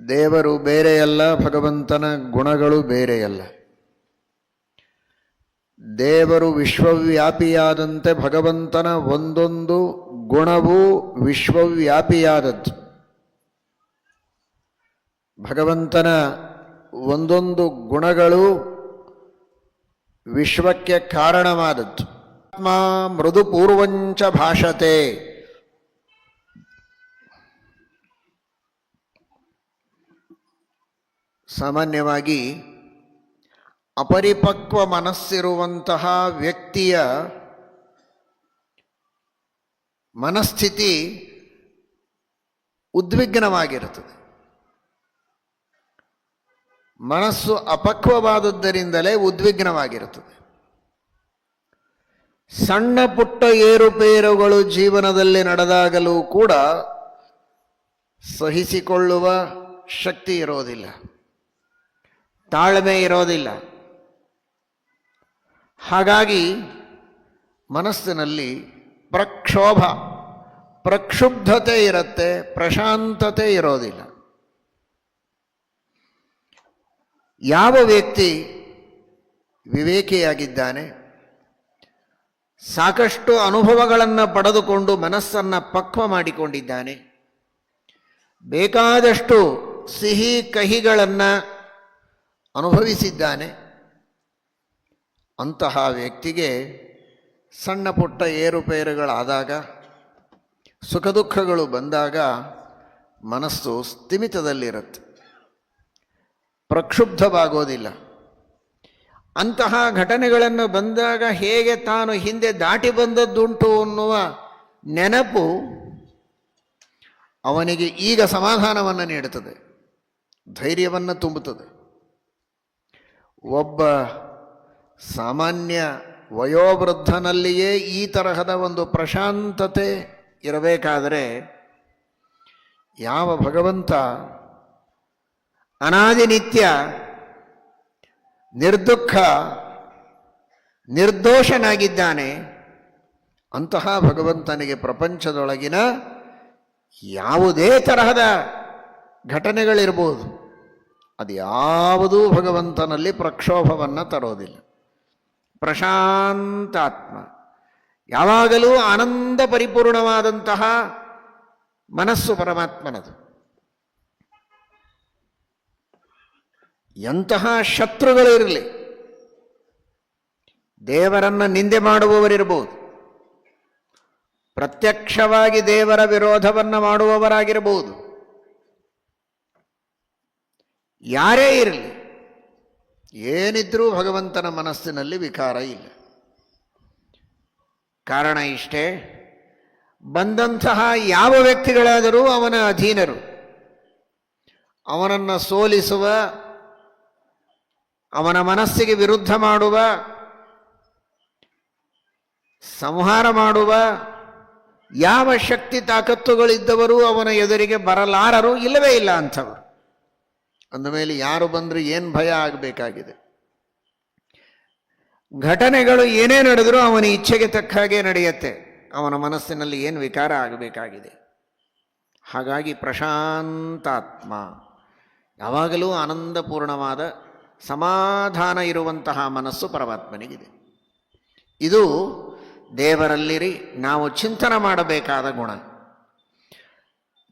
ದೇವರು ಬೇರೆಯಲ್ಲ, ಭಗವಂತನ ಗುಣಗಳು ಬೇರೆಯಲ್ಲ. ದೇವರು ವಿಶ್ವವ್ಯಾಪಿಯಾದಂತೆ ಭಗವಂತನ ಒಂದೊಂದು ಗುಣವೂ ವಿಶ್ವವ್ಯಾಪಿಯಾದದ್ದು. ಭಗವಂತನ ಒಂದೊಂದು ಗುಣಗಳು ವಿಶ್ವಕ್ಕೆ ಕಾರಣವಾದದ್ದು. ಆತ್ಮ ಮೃದುಪೂರ್ವಂಚ ಭಾಷತೆ. ಸಾಮಾನ್ಯವಾಗಿ ಅಪರಿಪಕ್ವ ಮನಸ್ಸಿರುವಂತಹ ವ್ಯಕ್ತಿಯ ಮನಸ್ಥಿತಿ ಉದ್ವಿಗ್ನವಾಗಿರುತ್ತದೆ. ಮನಸ್ಸು ಅಪಕ್ವವಾದದ್ದರಿಂದಲೇ ಉದ್ವಿಗ್ನವಾಗಿರುತ್ತದೆ. ಸಣ್ಣ ಪುಟ್ಟ ಏರುಪೇರುಗಳು ಜೀವನದಲ್ಲಿ ನಡೆದಾಗಲೂ ಕೂಡ ಸಹಿಸಿಕೊಳ್ಳುವ ಶಕ್ತಿ ಇರೋದಿಲ್ಲ, ತಾಳ್ಮೆ ಇರೋದಿಲ್ಲ. ಹಾಗಾಗಿ ಮನಸ್ಸಿನಲ್ಲಿ ಪ್ರಕ್ಷುಬ್ಧತೆ ಇರುತ್ತೆ, ಪ್ರಶಾಂತತೆ ಇರೋದಿಲ್ಲ. ಯಾವ ವ್ಯಕ್ತಿ ವಿವೇಕಿಯಾಗಿದ್ದಾನೆ, ಸಾಕಷ್ಟು ಅನುಭವಗಳನ್ನು ಪಡೆದುಕೊಂಡು ಮನಸ್ಸನ್ನು ಪಕ್ವ ಮಾಡಿಕೊಂಡಿದ್ದಾನೆ, ಬೇಕಾದಷ್ಟು ಸಿಹಿ ಕಹಿಗಳನ್ನು ಅನುಭವಿಸಿದ್ದಾನೆ, ಅಂತಹ ವ್ಯಕ್ತಿಗೆ ಸಣ್ಣ ಪುಟ್ಟ ಏರುಪೇರುಗಳಾದಾಗ, ಸುಖ ದುಃಖಗಳು ಬಂದಾಗ ಮನಸ್ಸು ಸ್ಥಿಮಿತದಲ್ಲಿರುತ್ತೆ, ಪ್ರಕ್ಷುಬ್ಧವಾಗೋದಿಲ್ಲ. ಅಂತಹ ಘಟನೆಗಳನ್ನು ಬಂದಾಗ ಹೇಗೆ ತಾನು ಹಿಂದೆ ದಾಟಿ ಬಂದದ್ದುಂಟು ಅನ್ನುವ ನೆನಪು ಅವನಿಗೆ ಈಗ ಸಮಾಧಾನವನ್ನು ನೀಡುತ್ತದೆ, ಧೈರ್ಯವನ್ನು ತುಂಬುತ್ತದೆ. ಒಬ್ಬ ಸಾಮಾನ್ಯ ವಯೋವೃದ್ಧನಲ್ಲಿಯೇ ಈ ತರಹದ ಒಂದು ಪ್ರಶಾಂತತೆ ಇರಬೇಕಾದರೆ ಯಾವ ಭಗವಂತ ಅನಾದಿ ನಿತ್ಯ ನಿರ್ದುಃಖ ನಿರ್ದೋಷನಾಗಿದ್ದಾನೆ, ಅಂತಹ ಭಗವಂತನಿಗೆ ಪ್ರಪಂಚದೊಳಗಿನ ಯಾವುದೇ ತರಹದ ಘಟನೆಗಳಿರ್ಬೋದು, ಅದು ಯಾವುದೂ ಭಗವಂತನಲ್ಲಿ ಪ್ರಕ್ಷೋಭವನ್ನು ತರೋದಿಲ್ಲ. ಪ್ರಶಾಂತಾತ್ಮ, ಯಾವಾಗಲೂ ಆನಂದ ಪರಿಪೂರ್ಣವಾದಂತಹ ಮನಸ್ಸು ಪರಮಾತ್ಮನದು. ಎಂತಹ ಶತ್ರುಗಳಿರಲಿ, ದೇವರನ್ನು ನಿಂದೆ ಮಾಡುವವರಿರ್ಬೋದು, ಪ್ರತ್ಯಕ್ಷವಾಗಿ ದೇವರ ವಿರೋಧವನ್ನು ಮಾಡುವವರಾಗಿರಬಹುದು, ಯಾರೇ ಇರಲಿ, ಏನಿದ್ರೂ ಭಗವಂತನ ಮನಸ್ಸಿನಲ್ಲಿ ವಿಕಾರ ಇಲ್ಲ. ಕಾರಣ ಇಷ್ಟೇ, ಬಂದಂತಹ ಯಾವ ವ್ಯಕ್ತಿಗಳಾದರೂ ಅವನ ಅಧೀನರು. ಅವನನ್ನು ಸೋಲಿಸುವ, ಅವನ ಮನಸ್ಸಿಗೆ ವಿರುದ್ಧ ಮಾಡುವ, ಸಂಹಾರ ಮಾಡುವ ಯಾವ ಶಕ್ತಿ ತಾಕತ್ತುಗಳಿದ್ದವರು ಅವನ ಎದುರಿಗೆ ಬರಲಾರರು, ಇಲ್ಲವೇ ಇಲ್ಲ ಅಂಥವರು. ಅಂದಮೇಲೆ ಯಾರು ಬಂದರೂ ಏನು ಭಯ ಆಗಬೇಕಾಗಿದೆ? ಘಟನೆಗಳು ಏನೇ ನಡೆದರೂ ಅವನ ಇಚ್ಛೆಗೆ ತಕ್ಕ ಹಾಗೆ ನಡೆಯುತ್ತೆ, ಅವನ ಮನಸ್ಸಿನಲ್ಲಿ ಏನು ವಿಕಾರ ಆಗಬೇಕಾಗಿದೆ? ಹಾಗಾಗಿ ಪ್ರಶಾಂತಾತ್ಮ, ಯಾವಾಗಲೂ ಆನಂದಪೂರ್ಣವಾದ ಸಮಾಧಾನ ಇರುವಂತಹ ಮನಸ್ಸು ಪರಮಾತ್ಮನಿಗಿದೆ. ಇದು ದೇವರಲ್ಲಿರಿ ನಾವು ಚಿಂತನೆ ಮಾಡಬೇಕಾದ ಗುಣ.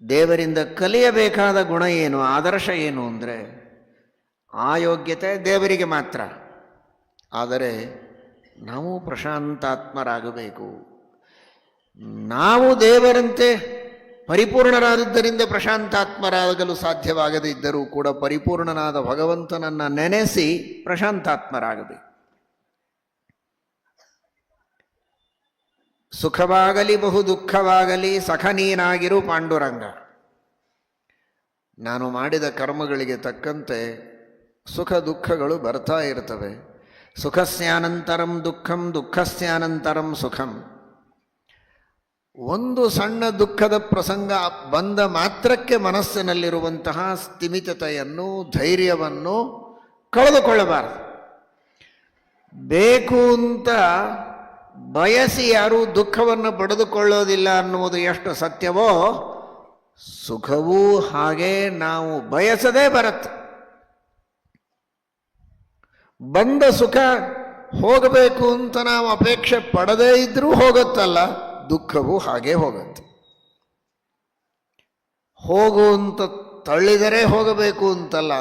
ದೇವರಿಂದ ಕಲಿಯಬೇಕಾದ ಗುಣ ಏನು, ಆದರ್ಶ ಏನು ಅಂದರೆ, ಆ ಯೋಗ್ಯತೆ ದೇವರಿಗೆ ಮಾತ್ರ. ಆದರೆ ನಾವು ಪ್ರಶಾಂತಾತ್ಮರಾಗಬೇಕು. ನಾವು ದೇವರಂತೆ ಪರಿಪೂರ್ಣರಾದದ್ದರಿಂದ ಪ್ರಶಾಂತಾತ್ಮರಾಗಲು ಸಾಧ್ಯವಾಗದೇ ಇದ್ದರೂ ಕೂಡ ಪರಿಪೂರ್ಣನಾದ ಭಗವಂತನನ್ನು ನೆನೆಸಿ ಪ್ರಶಾಂತಾತ್ಮರಾಗಬೇಕು. ಸುಖವಾಗಲಿ ಬಹು ದುಃಖವಾಗಲಿ ಸಖ ನೀನಾಗಿರು ಪಾಂಡುರಂಗ. ನಾನು ಮಾಡಿದ ಕರ್ಮಗಳಿಗೆ ತಕ್ಕಂತೆ ಸುಖ ದುಃಖಗಳು ಬರ್ತಾ ಇರ್ತವೆ. ಸುಖಸ್ಯಾನಂತರಂ ದುಃಖಂ ದುಃಖಸ್ಯಾನಂತರಂ ಸುಖಂ. ಒಂದು ಸಣ್ಣ ದುಃಖದ ಪ್ರಸಂಗ ಬಂದ ಮಾತ್ರಕ್ಕೆ ಮನಸ್ಸಿನಲ್ಲಿರುವಂತಹ ಸ್ಥಿಮಿತತೆಯನ್ನು, ಧೈರ್ಯವನ್ನು ಕಳೆದುಕೊಳ್ಳಬಾರದು. ಬೇಕು ಅಂತ ಬಯಸಿ ಯಾರೂ ದುಃಖವನ್ನು ಪಡೆದುಕೊಳ್ಳೋದಿಲ್ಲ ಅನ್ನುವುದು ಎಷ್ಟು ಸತ್ಯವೋ ಸುಖವೂ ಹಾಗೆ ನಾವು ಬಯಸದೇ ಬರುತ್ತೆ. ಬಂದ ಸುಖ ಹೋಗಬೇಕು ಅಂತ ನಾವು ಅಪೇಕ್ಷೆ ಪಡದೇ ಇದ್ರೂ ಹೋಗುತ್ತಲ್ಲ, ದುಃಖವೂ ಹಾಗೆ ಹೋಗುತ್ತೆ. ಹೋಗು ಅಂತ ತಳ್ಳಿದರೆ ಹೋಗಬೇಕು ಅಂತಲ್ಲ,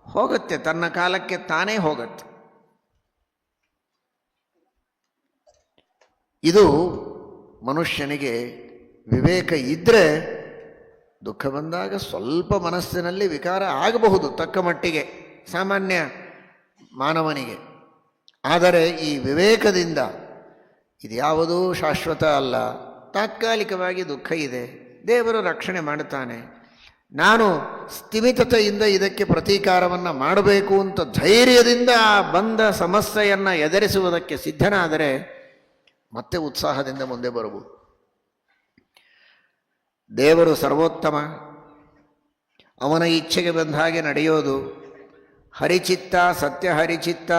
ಹೋಗುತ್ತೆ, ತನ್ನ ಕಾಲಕ್ಕೆ ತಾನೇ ಹೋಗುತ್ತೆ. ಇದು ಮನುಷ್ಯನಿಗೆ ವಿವೇಕ ಇದ್ದರೆ ದುಃಖ ಬಂದಾಗ ಸ್ವಲ್ಪ ಮನಸ್ಸಿನಲ್ಲಿ ವಿಕಾರ ಆಗಬಹುದು, ತಕ್ಕ ಮಟ್ಟಿಗೆ ಸಾಮಾನ್ಯ ಮಾನವನಿಗೆ. ಆದರೆ ಈ ವಿವೇಕದಿಂದ ಇದ್ಯಾವುದೂ ಶಾಶ್ವತ ಅಲ್ಲ, ತಾತ್ಕಾಲಿಕವಾಗಿ ದುಃಖ ಇದೆ, ದೇವರು ರಕ್ಷಣೆ ಮಾಡುತ್ತಾನೆ, ನಾನು ಸ್ಥಿಮಿತತೆಯಿಂದ ಇದಕ್ಕೆ ಪ್ರತೀಕಾರವನ್ನು ಮಾಡಬೇಕು ಅಂತ ಧೈರ್ಯದಿಂದ ಆ ಬಂದ ಸಮಸ್ಯೆಯನ್ನು ಎದುರಿಸುವುದಕ್ಕೆ ಸಿದ್ಧನಾದರೆ ಮತ್ತೆ ಉತ್ಸಾಹದಿಂದ ಮುಂದೆ ಬರಬಹುದು. ದೇವರು ಸರ್ವೋತ್ತಮ, ಅವನ ಇಚ್ಛೆಗೆ ಬಂದ ಹಾಗೆ ನಡೆಯೋದು. ಹರಿಚಿತ್ತ ಸತ್ಯ ಹರಿಚಿತ್ತ,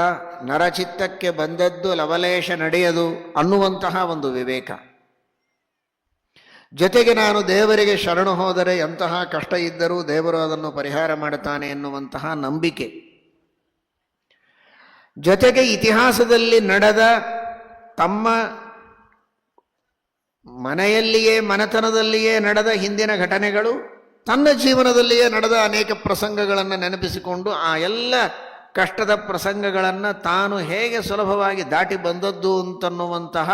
ನರಚಿತ್ತಕ್ಕೆ ಬಂದದ್ದು ಲವಲೇಶ ನಡೆಯದು ಅನ್ನುವಂತಹ ಒಂದು ವಿವೇಕ. ಜೊತೆಗೆ ನಾನು ದೇವರಿಗೆ ಶರಣು ಹೋದರೆ ಎಂತಹ ಕಷ್ಟ ಇದ್ದರೂ ದೇವರು ಅದನ್ನು ಪರಿಹಾರ ಮಾಡುತ್ತಾನೆ ಎನ್ನುವಂತಹ ನಂಬಿಕೆ. ಜೊತೆಗೆ ಇತಿಹಾಸದಲ್ಲಿ ನಡೆದ ತಮ್ಮ ಮನೆಯಲ್ಲಿಯೇ ಮನೆತನದಲ್ಲಿಯೇ ನಡೆದ ಹಿಂದಿನ ಘಟನೆಗಳು, ತನ್ನ ಜೀವನದಲ್ಲಿಯೇ ನಡೆದ ಅನೇಕ ಪ್ರಸಂಗಗಳನ್ನು ನೆನಪಿಸಿಕೊಂಡು ಆ ಎಲ್ಲ ಕಷ್ಟದ ಪ್ರಸಂಗಗಳನ್ನು ತಾನು ಹೇಗೆ ಸುಲಭವಾಗಿ ದಾಟಿ ಬಂದದ್ದು ಅಂತನ್ನುವಂತಹ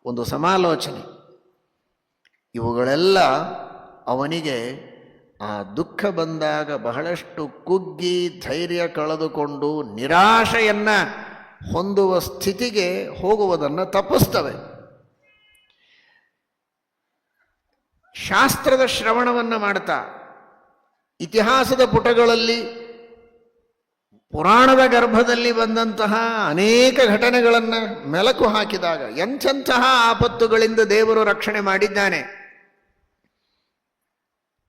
ಒಂದು ಸಮಾಲೋಚನೆ. ಇವುಗಳೆಲ್ಲ ಅವನಿಗೆ ಆ ದುಃಖ ಬಂದಾಗ ಬಹಳಷ್ಟು ಕುಗ್ಗಿ ಧೈರ್ಯ ಕಳೆದುಕೊಂಡು ನಿರಾಶೆಯನ್ನು ಹೊಂದುವ ಸ್ಥಿತಿಗೆ ಹೋಗುವುದನ್ನು ತಪ್ಪಿಸ್ತವೆ. ಶಾಸ್ತ್ರದ ಶ್ರವಣವನ್ನು ಮಾಡ್ತಾ ಇತಿಹಾಸದ ಪುಟಗಳಲ್ಲಿ ಪುರಾಣದ ಗರ್ಭದಲ್ಲಿ ಬಂದಂತಹ ಅನೇಕ ಘಟನೆಗಳನ್ನು ಮೆಲಕು ಹಾಕಿದಾಗ ಎಂಥೆಂತಹ ಆಪತ್ತುಗಳಿಂದ ದೇವರು ರಕ್ಷಣೆ ಮಾಡಿದ್ದಾನೆ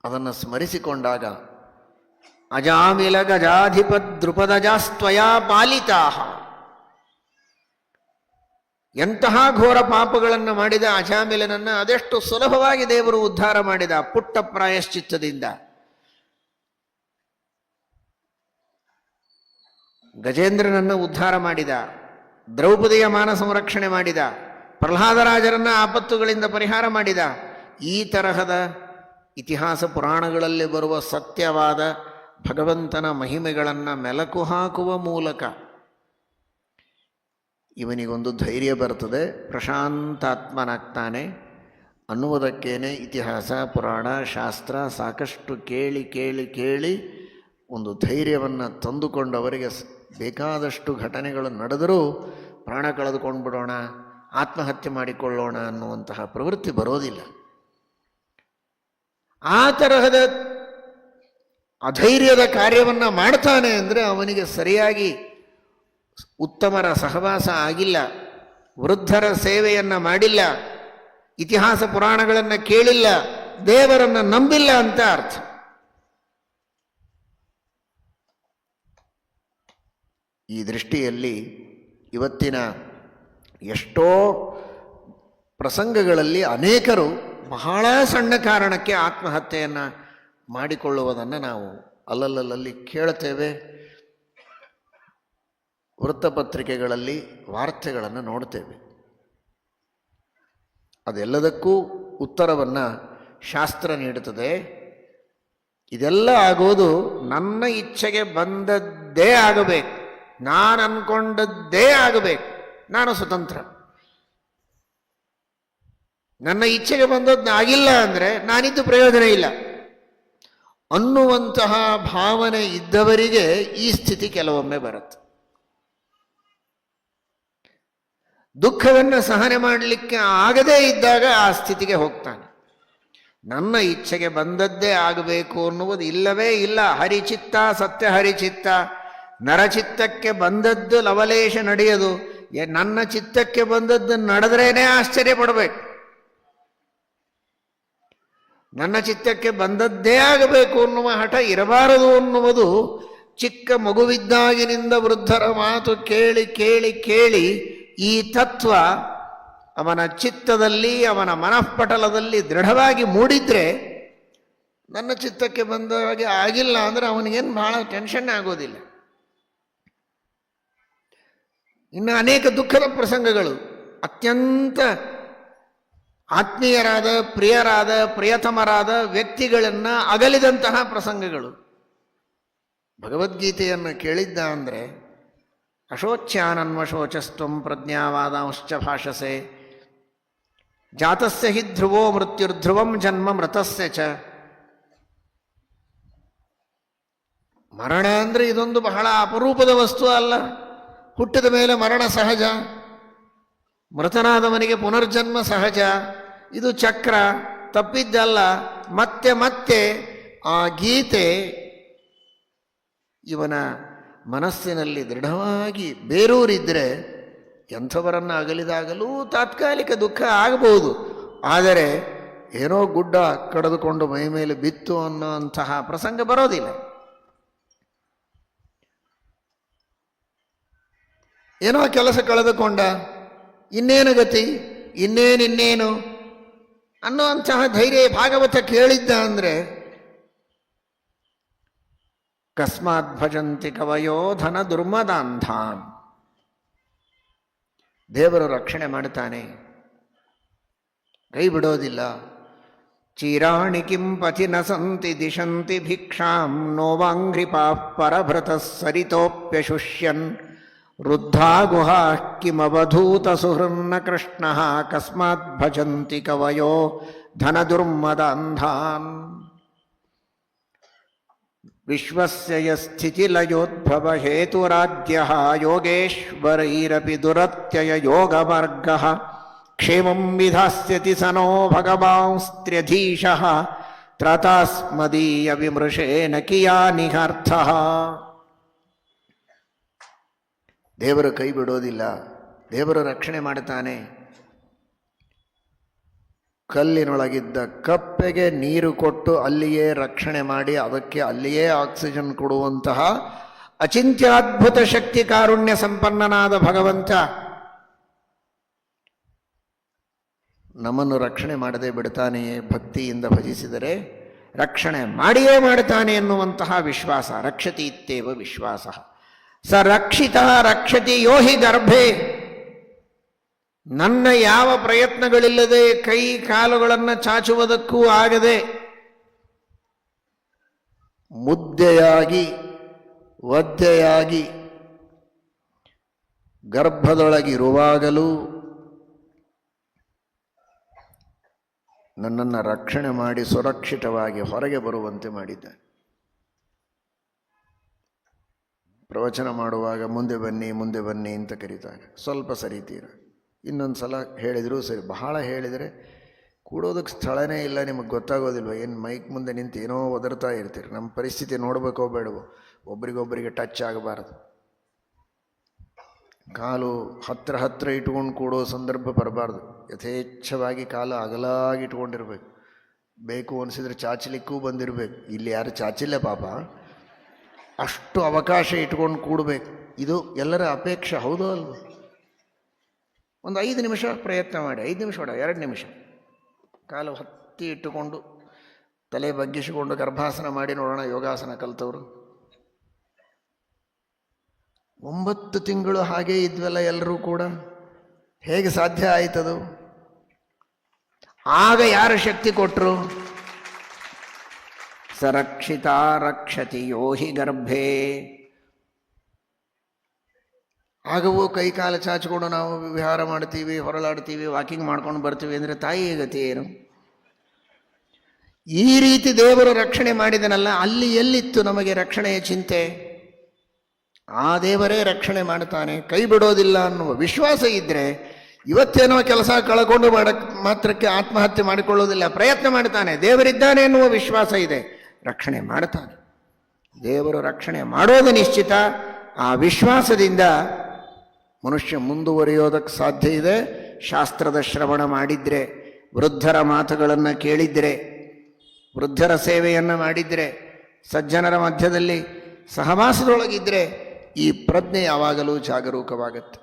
ಅದನ್ನು ಸ್ಮರಿಸಿಕೊಂಡಾಗ ಅಜಾಮಿಲ ಗಜಾಧಿಪ ದೃಪದಜಾಸ್ತ್ವಯಾ ಪಾಲಿತಾಹ, ಎಂತಹ ಘೋರ ಪಾಪಗಳನ್ನು ಮಾಡಿದ ಅಜಾಮಿಲನನ್ನು ಅದೆಷ್ಟು ಸುಲಭವಾಗಿ ದೇವರು ಉದ್ಧಾರ ಮಾಡಿದ ಪುಟ್ಟ ಪ್ರಾಯಶ್ಚಿತ್ತದಿಂದ. ಗಜೇಂದ್ರನನ್ನು ಉದ್ಧಾರ ಮಾಡಿದ, ದ್ರೌಪದಿಯ ಮಾನ ಸಂರಕ್ಷಣೆ ಮಾಡಿದ, ಪ್ರಹ್ಲಾದರಾಜರನ್ನ ಆಪತ್ತುಗಳಿಂದ ಪರಿಹಾರ ಮಾಡಿದ. ಈ ತರಹದ ಇತಿಹಾಸ ಪುರಾಣಗಳಲ್ಲಿ ಬರುವ ಸತ್ಯವಾದ ಭಗವಂತನ ಮಹಿಮೆಗಳನ್ನು ಮೆಲಕು ಹಾಕುವ ಮೂಲಕ ಇವನಿಗೊಂದು ಧೈರ್ಯ ಬರ್ತದೆ, ಪ್ರಶಾಂತಾತ್ಮನಾಗ್ತಾನೆ ಅನ್ನುವುದಕ್ಕೇನೆ ಇತಿಹಾಸ ಪುರಾಣ ಶಾಸ್ತ್ರ ಸಾಕಷ್ಟು ಕೇಳಿ ಕೇಳಿ ಕೇಳಿ ಒಂದು ಧೈರ್ಯವನ್ನು ತಂದುಕೊಂಡವರಿಗೆ ಬೇಕಾದಷ್ಟು ಘಟನೆಗಳು ನಡೆದರೂ ಪ್ರಾಣ ಕಳೆದುಕೊಂಡು ಬಿಡೋಣ, ಆತ್ಮಹತ್ಯೆ ಮಾಡಿಕೊಳ್ಳೋಣ ಅನ್ನುವಂತಹ ಪ್ರವೃತ್ತಿ ಬರೋದಿಲ್ಲ. ಆ ತರಹದ ಅಧೈರ್ಯದ ಕಾರ್ಯವನ್ನು ಮಾಡ್ತಾನೆ ಅಂದರೆ ಅವನಿಗೆ ಸರಿಯಾಗಿ ಉತ್ತಮರ ಸಹವಾಸ ಆಗಿಲ್ಲ, ವೃದ್ಧರ ಸೇವೆಯನ್ನು ಮಾಡಿಲ್ಲ, ಇತಿಹಾಸ ಪುರಾಣಗಳನ್ನು ಕೇಳಿಲ್ಲ, ದೇವರನ್ನು ನಂಬಿಲ್ಲ ಅಂತ ಅರ್ಥ. ಈ ದೃಷ್ಟಿಯಲ್ಲಿ ಇವತ್ತಿನ ಎಷ್ಟೋ ಪ್ರಸಂಗಗಳಲ್ಲಿ ಅನೇಕರು ಬಹಳ ಸಣ್ಣ ಕಾರಣಕ್ಕೆ ಆತ್ಮಹತ್ಯೆಯನ್ನು ಮಾಡಿಕೊಳ್ಳುವುದನ್ನು ನಾವು ಅಲ್ಲಲ್ಲಲ್ಲಿ ಕೇಳುತ್ತೇವೆ, ವೃತ್ತಪತ್ರಿಕೆಗಳಲ್ಲಿ ವಾರ್ತೆಗಳನ್ನು ನೋಡ್ತೇವೆ. ಅದೆಲ್ಲದಕ್ಕೂ ಉತ್ತರವನ್ನು ಶಾಸ್ತ್ರ ನೀಡುತ್ತದೆ. ಇದೆಲ್ಲ ಆಗೋದು ನನ್ನ ಇಚ್ಛೆಗೆ ಬಂದದ್ದೇ ಆಗಬೇಕು, ನಾನು ಅಂದ್ಕೊಂಡದ್ದೇ ಆಗಬೇಕು, ನಾನು ಸ್ವತಂತ್ರ, ನನ್ನ ಇಚ್ಛೆಗೆ ಬಂದದ್ದು ಆಗಿಲ್ಲ ಅಂದರೆ ನಾನಿದ್ದು ಪ್ರಯೋಜನ ಇಲ್ಲ ಅನ್ನುವಂತಹ ಭಾವನೆ ಇದ್ದವರಿಗೆ ಈ ಸ್ಥಿತಿ ಕೆಲವೊಮ್ಮೆ ಬರುತ್ತೆ. ದುಃಖವನ್ನು ಸಹನೆ ಮಾಡಲಿಕ್ಕೆ ಆಗದೇ ಇದ್ದಾಗ ಆ ಸ್ಥಿತಿಗೆ ಹೋಗ್ತಾನೆ. ನನ್ನ ಇಚ್ಛೆಗೆ ಬಂದದ್ದೇ ಆಗಬೇಕು ಅನ್ನುವುದು ಇಲ್ಲವೇ ಇಲ್ಲ. ಹರಿಚಿತ್ತ ಸತ್ಯ ಹರಿಚಿತ್ತ, ನರಚಿತ್ತಕ್ಕೆ ಬಂದದ್ದು ಲವಲೇಶ ನಡೆಯದು. ನನ್ನ ಚಿತ್ತಕ್ಕೆ ಬಂದದ್ದು ನಡೆದ್ರೇನೆ ಆಶ್ಚರ್ಯ ಪಡಬೇಕು. ನನ್ನ ಚಿತ್ತಕ್ಕೆ ಬಂದದ್ದೇ ಆಗಬೇಕು ಅನ್ನುವ ಹಠ ಇರಬಾರದು ಅನ್ನುವುದು ಚಿಕ್ಕ ಮಗುವಿದ್ದಾಗಿನಿಂದ ವೃದ್ಧರ ಮಾತು ಕೇಳಿ ಕೇಳಿ ಕೇಳಿ ಈ ತತ್ವ ಅವನ ಚಿತ್ತದಲ್ಲಿ ಅವನ ಮನಃಪಟಲದಲ್ಲಿ ದೃಢವಾಗಿ ಮೂಡಿದ್ರೆ ನನ್ನ ಚಿತ್ತಕ್ಕೆ ಬಂದ ಹಾಗೆ ಆಗಿಲ್ಲ ಅಂದರೆ ಅವನಿಗೇನು ಬಹಳ ಟೆನ್ಷನ್ ಆಗೋದಿಲ್ಲ. ಇನ್ನು ಅನೇಕ ದುಃಖದ ಪ್ರಸಂಗಗಳು, ಅತ್ಯಂತ ಆತ್ಮೀಯರಾದ, ಪ್ರಿಯರಾದ, ಪ್ರಿಯತಮರಾದ ವ್ಯಕ್ತಿಗಳನ್ನು ಅಗಲಿದಂತಹ ಪ್ರಸಂಗಗಳು. ಭಗವದ್ಗೀತೆಯನ್ನು ಕೇಳಿದ್ದ ಅಂದರೆ ಅಶೋಚ್ಯಾನನ್ವಶೋಚಸ್ತ್ವಂ ಪ್ರಜ್ಞಾವಾದಾಂಶ್ಚ ಭಾಷಸೆ ಜಾತಸ್ಯ ಹಿ ಧ್ರುವೋ ಮೃತ್ಯುರ್ಧ್ರುವಂ ಜನ್ಮ ಮೃತಸ್ಯ ಚ. ಮರಣ ಅಂದರೆ ಇದೊಂದು ಬಹಳ ಅಪರೂಪದ ವಸ್ತು ಅಲ್ಲ. ಹುಟ್ಟಿದ ಮೇಲೆ ಮರಣ ಸಹಜ, ಮೃತನಾದವನಿಗೆ ಪುನರ್ಜನ್ಮ ಸಹಜ. ಇದು ಚಕ್ರ, ತಪ್ಪಿದ್ದಲ್ಲ. ಮತ್ತೆ ಮತ್ತೆ ಆ ಗೀತೆ ಇವನ ಮನಸ್ಸಿನಲ್ಲಿ ದೃಢವಾಗಿ ಬೇರೂರಿದ್ದರೆ ಎಂಥವರನ್ನು ಅಗಲಿದಾಗಲೂ ತಾತ್ಕಾಲಿಕ ದುಃಖ ಆಗಬಹುದು. ಆದರೆ ಏನೋ ಗುಡ್ಡ ಕಡಿದುಕೊಂಡು ಮೈ ಮೇಲೆ ಬಿತ್ತು ಅನ್ನೋಂತಹ ಪ್ರಸಂಗ ಬರೋದಿಲ್ಲ. ಏನೋ ಕೆಲಸ ಕಳೆದುಕೊಂಡ, ಇನ್ನೇನು ಗತಿ, ಇನ್ನೇನು ಅನ್ನುವಂತಹ ಧೈರ್ಯ ಭಾಗವತ ಕೇಳಿದ್ದ ಅಂದರೆ ಕಸ್ಮಾತ್ ಭಜಂತಿ ಕವಯೋ ಧನ ದುರ್ಮದಾಂಧಾನ್. ದೇವರು ರಕ್ಷಣೆ ಮಾಡ್ತಾನೆ, ಕೈ ಬಿಡೋದಿಲ್ಲ. ಚೀರಾಣಿ ಕಿಂ ಪಥಿ ನ ಸಂತಿ ದಿಶಂತಿ ಭಿಕ್ಷಾಂ ನೋವಾಂಘ್ರಿಪಾ ಪರಭೃತ ಸರಿತೋಪ್ಯಶುಷ್ಯನ್ ವೃದ್ಧಾ ಗುಹಾ ಕಿಮವಧೂತ ಸುಹೃನ್ನ ಕೃಷ್ಣ ಕಸ್ಮಾತ್ ಭಜಂತಿ ಕವಯೋ ಧನ ದುರ್ಮದಾಂಧಾನ್. ವಿಶ್ವಸ್ಯ ಯಸ್ಥಿತಿಲಯೋದ್ಭವ ಹೇತುರಾದ್ಯಃ ಯೋಗೇಶ್ವರೈರಪಿ ದುರತ್ಯಯ ಯೋಗಮಾರ್ಗಃ ಕ್ಷೇಮಂ ವಿಧಾಸ್ಯತಿ ಸನೋ ಭಗವಾಂಸ್ತ್ರ್ಯಧೀಶಃ ತ್ರತಾಸ್ಮದೀಯ ವಿಮೃಶೇನ ಕಿಯಾನಿಹಾರ್ಥಃ. ದೇವರು ಕೈ ಬಿಡೋದಿಲ್ಲ, ದೇವರು ರಕ್ಷಣೆ ಮಾಡ್ತಾನೆ. ಕಲ್ಲಿನೊಳಗಿದ್ದ ಕಪ್ಪೆಗೆ ನೀರು ಕೊಟ್ಟು ಅಲ್ಲಿಯೇ ರಕ್ಷಣೆ ಮಾಡಿ ಅದಕ್ಕೆ ಅಲ್ಲಿಯೇ ಆಕ್ಸಿಜನ್ ಕೊಡುವಂತಹ ಅಚಿಂತ್ಯಾದ್ಭುತ ಶಕ್ತಿ ಕಾರುಣ್ಯ ಸಂಪನ್ನನಾದ ಭಗವಂತ ನಮ್ಮನ್ನು ರಕ್ಷಣೆ ಮಾಡದೆ ಬಿಡ್ತಾನೆಯೇ. ಭಕ್ತಿಯಿಂದ ಭಜಿಸಿದರೆ ರಕ್ಷಣೆ ಮಾಡಿಯೇ ಮಾಡ್ತಾನೆ ಎನ್ನುವಂತಹ ವಿಶ್ವಾಸ. ರಕ್ಷತಿ ಇತ್ಯೇವ ವಿಶ್ವಾಸ. ಸ ರಕ್ಷಿತ ರಕ್ಷತಿ ಯೋ ಹಿ ಗರ್ಭೆ. ನನ್ನ ಯಾವ ಪ್ರಯತ್ನಗಳಿಲ್ಲದೆ, ಕೈ ಕಾಲುಗಳನ್ನು ಚಾಚುವುದಕ್ಕೂ ಆಗದೆ ಮುದ್ದೆಯಾಗಿ ಒದ್ದೆಯಾಗಿ ಗರ್ಭದೊಳಗಿರುವಾಗಲೂ ನನ್ನನ್ನು ರಕ್ಷಣೆ ಮಾಡಿ ಸುರಕ್ಷಿತವಾಗಿ ಹೊರಗೆ ಬರುವಂತೆ ಮಾಡಿದ್ದಾನೆ. ಪ್ರವಚನ ಮಾಡುವಾಗ ಮುಂದೆ ಬನ್ನಿ ಅಂತ ಕರೀತಾರೆ. ಸ್ವಲ್ಪ ಸರಿತೀರ, ಇನ್ನೊಂದು ಸಲ ಹೇಳಿದರೂ ಸರಿ. ಬಹಳ ಹೇಳಿದರೆ ಕೂಡೋದಕ್ಕೆ ಸ್ಥಳನೇ ಇಲ್ಲ, ನಿಮಗೆ ಗೊತ್ತಾಗೋದಿಲ್ವ? ಏನು ಮೈಕ್ ಮುಂದೆ ನಿಂತು ಏನೋ ಒದರ್ತಾ ಇರ್ತೀರಿ. ನಮ್ಮ ಪರಿಸ್ಥಿತಿ ನೋಡಬೇಕೋ ಬೇಡವೋ, ಒಬ್ರಿಗೊಬ್ಬರಿಗೆ ಟಚ್ ಆಗಬಾರದು. ಕಾಲು ಹತ್ತಿರ ಇಟ್ಕೊಂಡು ಕೂಡೋ ಸಂದರ್ಭ ಬರಬಾರ್ದು. ಯಥೇಚ್ಛವಾಗಿ ಕಾಲು ಅಗಲಾಗಿ ಇಟ್ಕೊಂಡಿರ್ಬೇಕು. ಬೇಕು ಅನಿಸಿದರೆ ಚಾಚಲಿಕ್ಕೂ ಬಂದಿರಬೇಕು. ಇಲ್ಲಿ ಯಾರು ಚಾಚಿಲ್ಲ ಪಾಪ, ಅಷ್ಟು ಅವಕಾಶ ಇಟ್ಕೊಂಡು ಕೂಡಬೇಕು. ಇದು ಎಲ್ಲರ ಅಪೇಕ್ಷೆ, ಹೌದೋ ಅಲ್ವೋ? ಒಂದು 5 ನಿಮಿಷ ಪ್ರಯತ್ನ ಮಾಡಿ, 5 ನಿಮಿಷ ಬೇಡ, 2 ನಿಮಿಷ ಕಾಲು ಹತ್ತಿ ಇಟ್ಟುಕೊಂಡು ತಲೆ ಬಗ್ಗಿಸಿಕೊಂಡು ಗರ್ಭಾಸನ ಮಾಡಿ ನೋಡೋಣ. ಯೋಗಾಸನ ಕಲಿತವರು 9 ತಿಂಗಳು ಹಾಗೇ ಇದ್ವಲ್ಲ ಎಲ್ಲರೂ ಕೂಡ. ಹೇಗೆ ಸಾಧ್ಯ ಆಯಿತದು? ಆಗ ಯಾರು ಶಕ್ತಿ ಕೊಟ್ಟರು? ಸರಕ್ಷಿತ ರಕ್ಷತಿ ಯೋ ಹಿ ಗರ್ಭೇ. ಆಗವೂ ಕೈ ಕಾಲು ಚಾಚಿಕೊಂಡು ನಾವು ವಿಹಾರ ಮಾಡ್ತೀವಿ, ಹೊರಳಾಡ್ತೀವಿ, ವಾಕಿಂಗ್ ಮಾಡ್ಕೊಂಡು ಬರ್ತೀವಿ ಅಂದರೆ ತಾಯಿಯ ಗತಿ ಏನು? ಈ ರೀತಿ ದೇವರು ರಕ್ಷಣೆ ಮಾಡಿದನಲ್ಲ, ಅಲ್ಲಿ ಎಲ್ಲಿತ್ತು ನಮಗೆ ರಕ್ಷಣೆಯ ಚಿಂತೆ? ಆ ದೇವರೇ ರಕ್ಷಣೆ ಮಾಡ್ತಾನೆ, ಕೈ ಬಿಡೋದಿಲ್ಲ ಅನ್ನುವ ವಿಶ್ವಾಸ ಇದ್ದರೆ ಇವತ್ತೇನೋ ಕೆಲಸ ಕಳ್ಕೊಂಡು ಮಾತ್ರಕ್ಕೆ ಆತ್ಮಹತ್ಯೆ ಮಾಡಿಕೊಳ್ಳೋದಿಲ್ಲ. ಪ್ರಯತ್ನ ಮಾಡ್ತಾನೆ, ದೇವರಿದ್ದಾನೆ ಎನ್ನುವ ವಿಶ್ವಾಸ ಇದೆ, ರಕ್ಷಣೆ ಮಾಡ್ತಾನೆ. ದೇವರು ರಕ್ಷಣೆ ಮಾಡೋದು ನಿಶ್ಚಿತ. ಆ ವಿಶ್ವಾಸದಿಂದ ಮನುಷ್ಯ ಮುಂದುವರಿಯೋದಕ್ಕೆ ಸಾಧ್ಯ ಇದೆ. ಶಾಸ್ತ್ರದ ಶ್ರವಣ ಮಾಡಿದರೆ, ವೃದ್ಧರ ಮಾತುಗಳನ್ನು ಕೇಳಿದರೆ, ವೃದ್ಧರ ಸೇವೆಯನ್ನು ಮಾಡಿದರೆ, ಸಜ್ಜನರ ಮಧ್ಯದಲ್ಲಿ ಸಹವಾಸದೊಳಗಿದ್ದರೆ ಈ ಪ್ರಜ್ಞೆ ಯಾವಾಗಲೂ ಜಾಗರೂಕವಾಗುತ್ತೆ.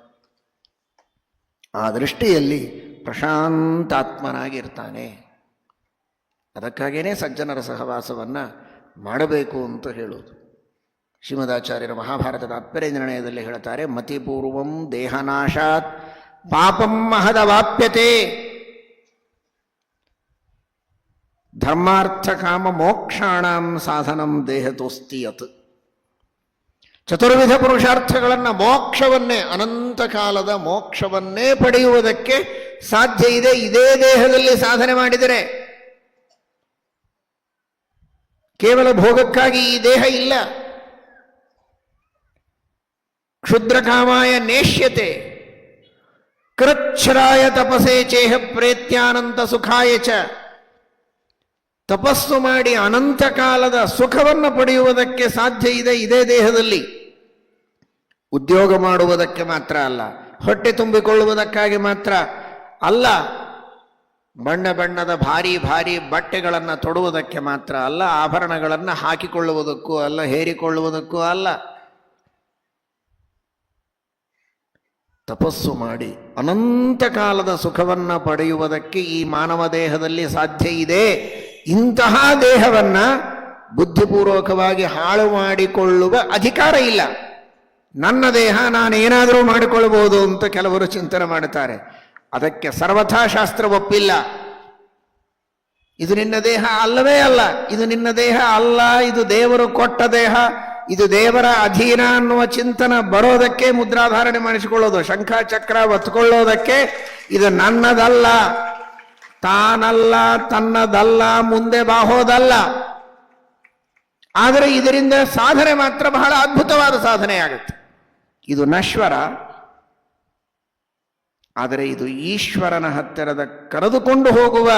ಆ ದೃಷ್ಟಿಯಲ್ಲಿ ಪ್ರಶಾಂತಾತ್ಮನಾಗಿರ್ತಾನೆ. ಅದಕ್ಕಾಗಿಯೇ ಸಜ್ಜನರ ಸಹವಾಸವನ್ನು ಮಾಡಬೇಕು ಅಂತ ಹೇಳೋದು. ಶ್ರೀಮದಾಚಾರ್ಯರ ಮಹಾಭಾರತದ ತಾತ್ಪರ್ಯ ನಿರ್ಣಯದಲ್ಲಿ ಹೇಳ್ತಾರೆ, ಮತಿಪೂರ್ವಂ ದೇಹನಾಶಾತ್ ಪಾಪಂ ಮಹದವಾಪ್ಯತೆ ಧರ್ಮಾರ್ಥ ಕಾಮ ಮೋಕ್ಷಾಣಂ ಸಾಧನಂ ದೇಹತೋಸ್ತಿ ಯತ್. ಚತುರ್ವಿಧ ಪುರುಷಾರ್ಥಗಳನ್ನು, ಮೋಕ್ಷವನ್ನೇ, ಅನಂತ ಕಾಲದ ಮೋಕ್ಷವನ್ನೇ ಪಡೆಯುವುದಕ್ಕೆ ಸಾಧ್ಯ ಇದೆ ಇದೇ ದೇಹದಲ್ಲಿ ಸಾಧನೆ ಮಾಡಿದರೆ. ಕೇವಲ ಭೋಗಕ್ಕಾಗಿ ಈ ದೇಹ ಇಲ್ಲ. ಕ್ಷುದ್ರಕಾಮಾಯ ನೇಷ್ಯತೆ ಕೃಚ್ಛ್ರಾಯ ತಪಸೇ ಚೇಹ ಪ್ರೇತ್ಯಾನಂತ ಸುಖಾಯ ಚ. ತಪಸ್ಸು ಮಾಡಿ ಅನಂತ ಕಾಲದ ಸುಖವನ್ನು ಪಡೆಯುವುದಕ್ಕೆ ಸಾಧ್ಯ ಇದೆ ಇದೇ ದೇಹದಲ್ಲಿ. ಉದ್ಯೋಗ ಮಾಡುವುದಕ್ಕೆ ಮಾತ್ರ ಅಲ್ಲ, ಹೊಟ್ಟೆ ತುಂಬಿಕೊಳ್ಳುವುದಕ್ಕಾಗಿ ಮಾತ್ರ ಅಲ್ಲ, ಬಣ್ಣ ಬಣ್ಣದ ಭಾರಿ ಭಾರಿ ಬಟ್ಟೆಗಳನ್ನು ತೊಡುವುದಕ್ಕೆ ಮಾತ್ರ ಅಲ್ಲ, ಆಭರಣಗಳನ್ನು ಹಾಕಿಕೊಳ್ಳುವುದಕ್ಕೂ ಅಲ್ಲ, ಹೇರಿಕೊಳ್ಳುವುದಕ್ಕೂ ಅಲ್ಲ. ತಪಸ್ಸು ಮಾಡಿ ಅನಂತ ಕಾಲದ ಸುಖವನ್ನು ಪಡೆಯುವುದಕ್ಕೆ ಈ ಮಾನವ ದೇಹದಲ್ಲಿ ಸಾಧ್ಯ ಇದೆ. ಇಂತಹ ದೇಹವನ್ನು ಬುದ್ಧಿಪೂರ್ವಕವಾಗಿ ಹಾಳು ಮಾಡಿಕೊಳ್ಳುವ ಅಧಿಕಾರ ಇಲ್ಲ. ನನ್ನ ದೇಹ ನಾನೇನಾದರೂ ಮಾಡಿಕೊಳ್ಳಬಹುದು ಅಂತ ಕೆಲವರು ಚಿಂತನೆ ಮಾಡುತ್ತಾರೆ. ಅದಕ್ಕೆ ಸರ್ವಥಾ ಶಾಸ್ತ್ರ ಒಪ್ಪಿಲ್ಲ. ಇದು ನಿನ್ನ ದೇಹ ಅಲ್ಲವೇ ಅಲ್ಲ, ಇದು ನಿನ್ನ ದೇಹ ಅಲ್ಲ, ಇದು ದೇವರು ಕೊಟ್ಟ ದೇಹ, ಇದು ದೇವರ ಅಧೀನ ಅನ್ನುವ ಚಿಂತನ ಬರೋದಕ್ಕೆ ಮುದ್ರಾಧಾರಣೆ ಮಾಡಿಸಿಕೊಳ್ಳೋದು, ಶಂಖ ಚಕ್ರ ಒತ್ಕೊಳ್ಳೋದಕ್ಕೆ ಇದು ನನ್ನದಲ್ಲ, ತಾನಲ್ಲ, ತನ್ನದಲ್ಲ, ಮುಂದೆ ಬಾಹೋದಲ್ಲ. ಆದರೆ ಇದರಿಂದ ಸಾಧನೆ ಮಾತ್ರ ಬಹಳ ಅದ್ಭುತವಾದ ಸಾಧನೆಯಾಗುತ್ತೆ. ಇದು ನಶ್ವರ, ಆದರೆ ಇದು ಈಶ್ವರನ ಹತ್ತಿರದ ಕರೆದುಕೊಂಡು ಹೋಗುವ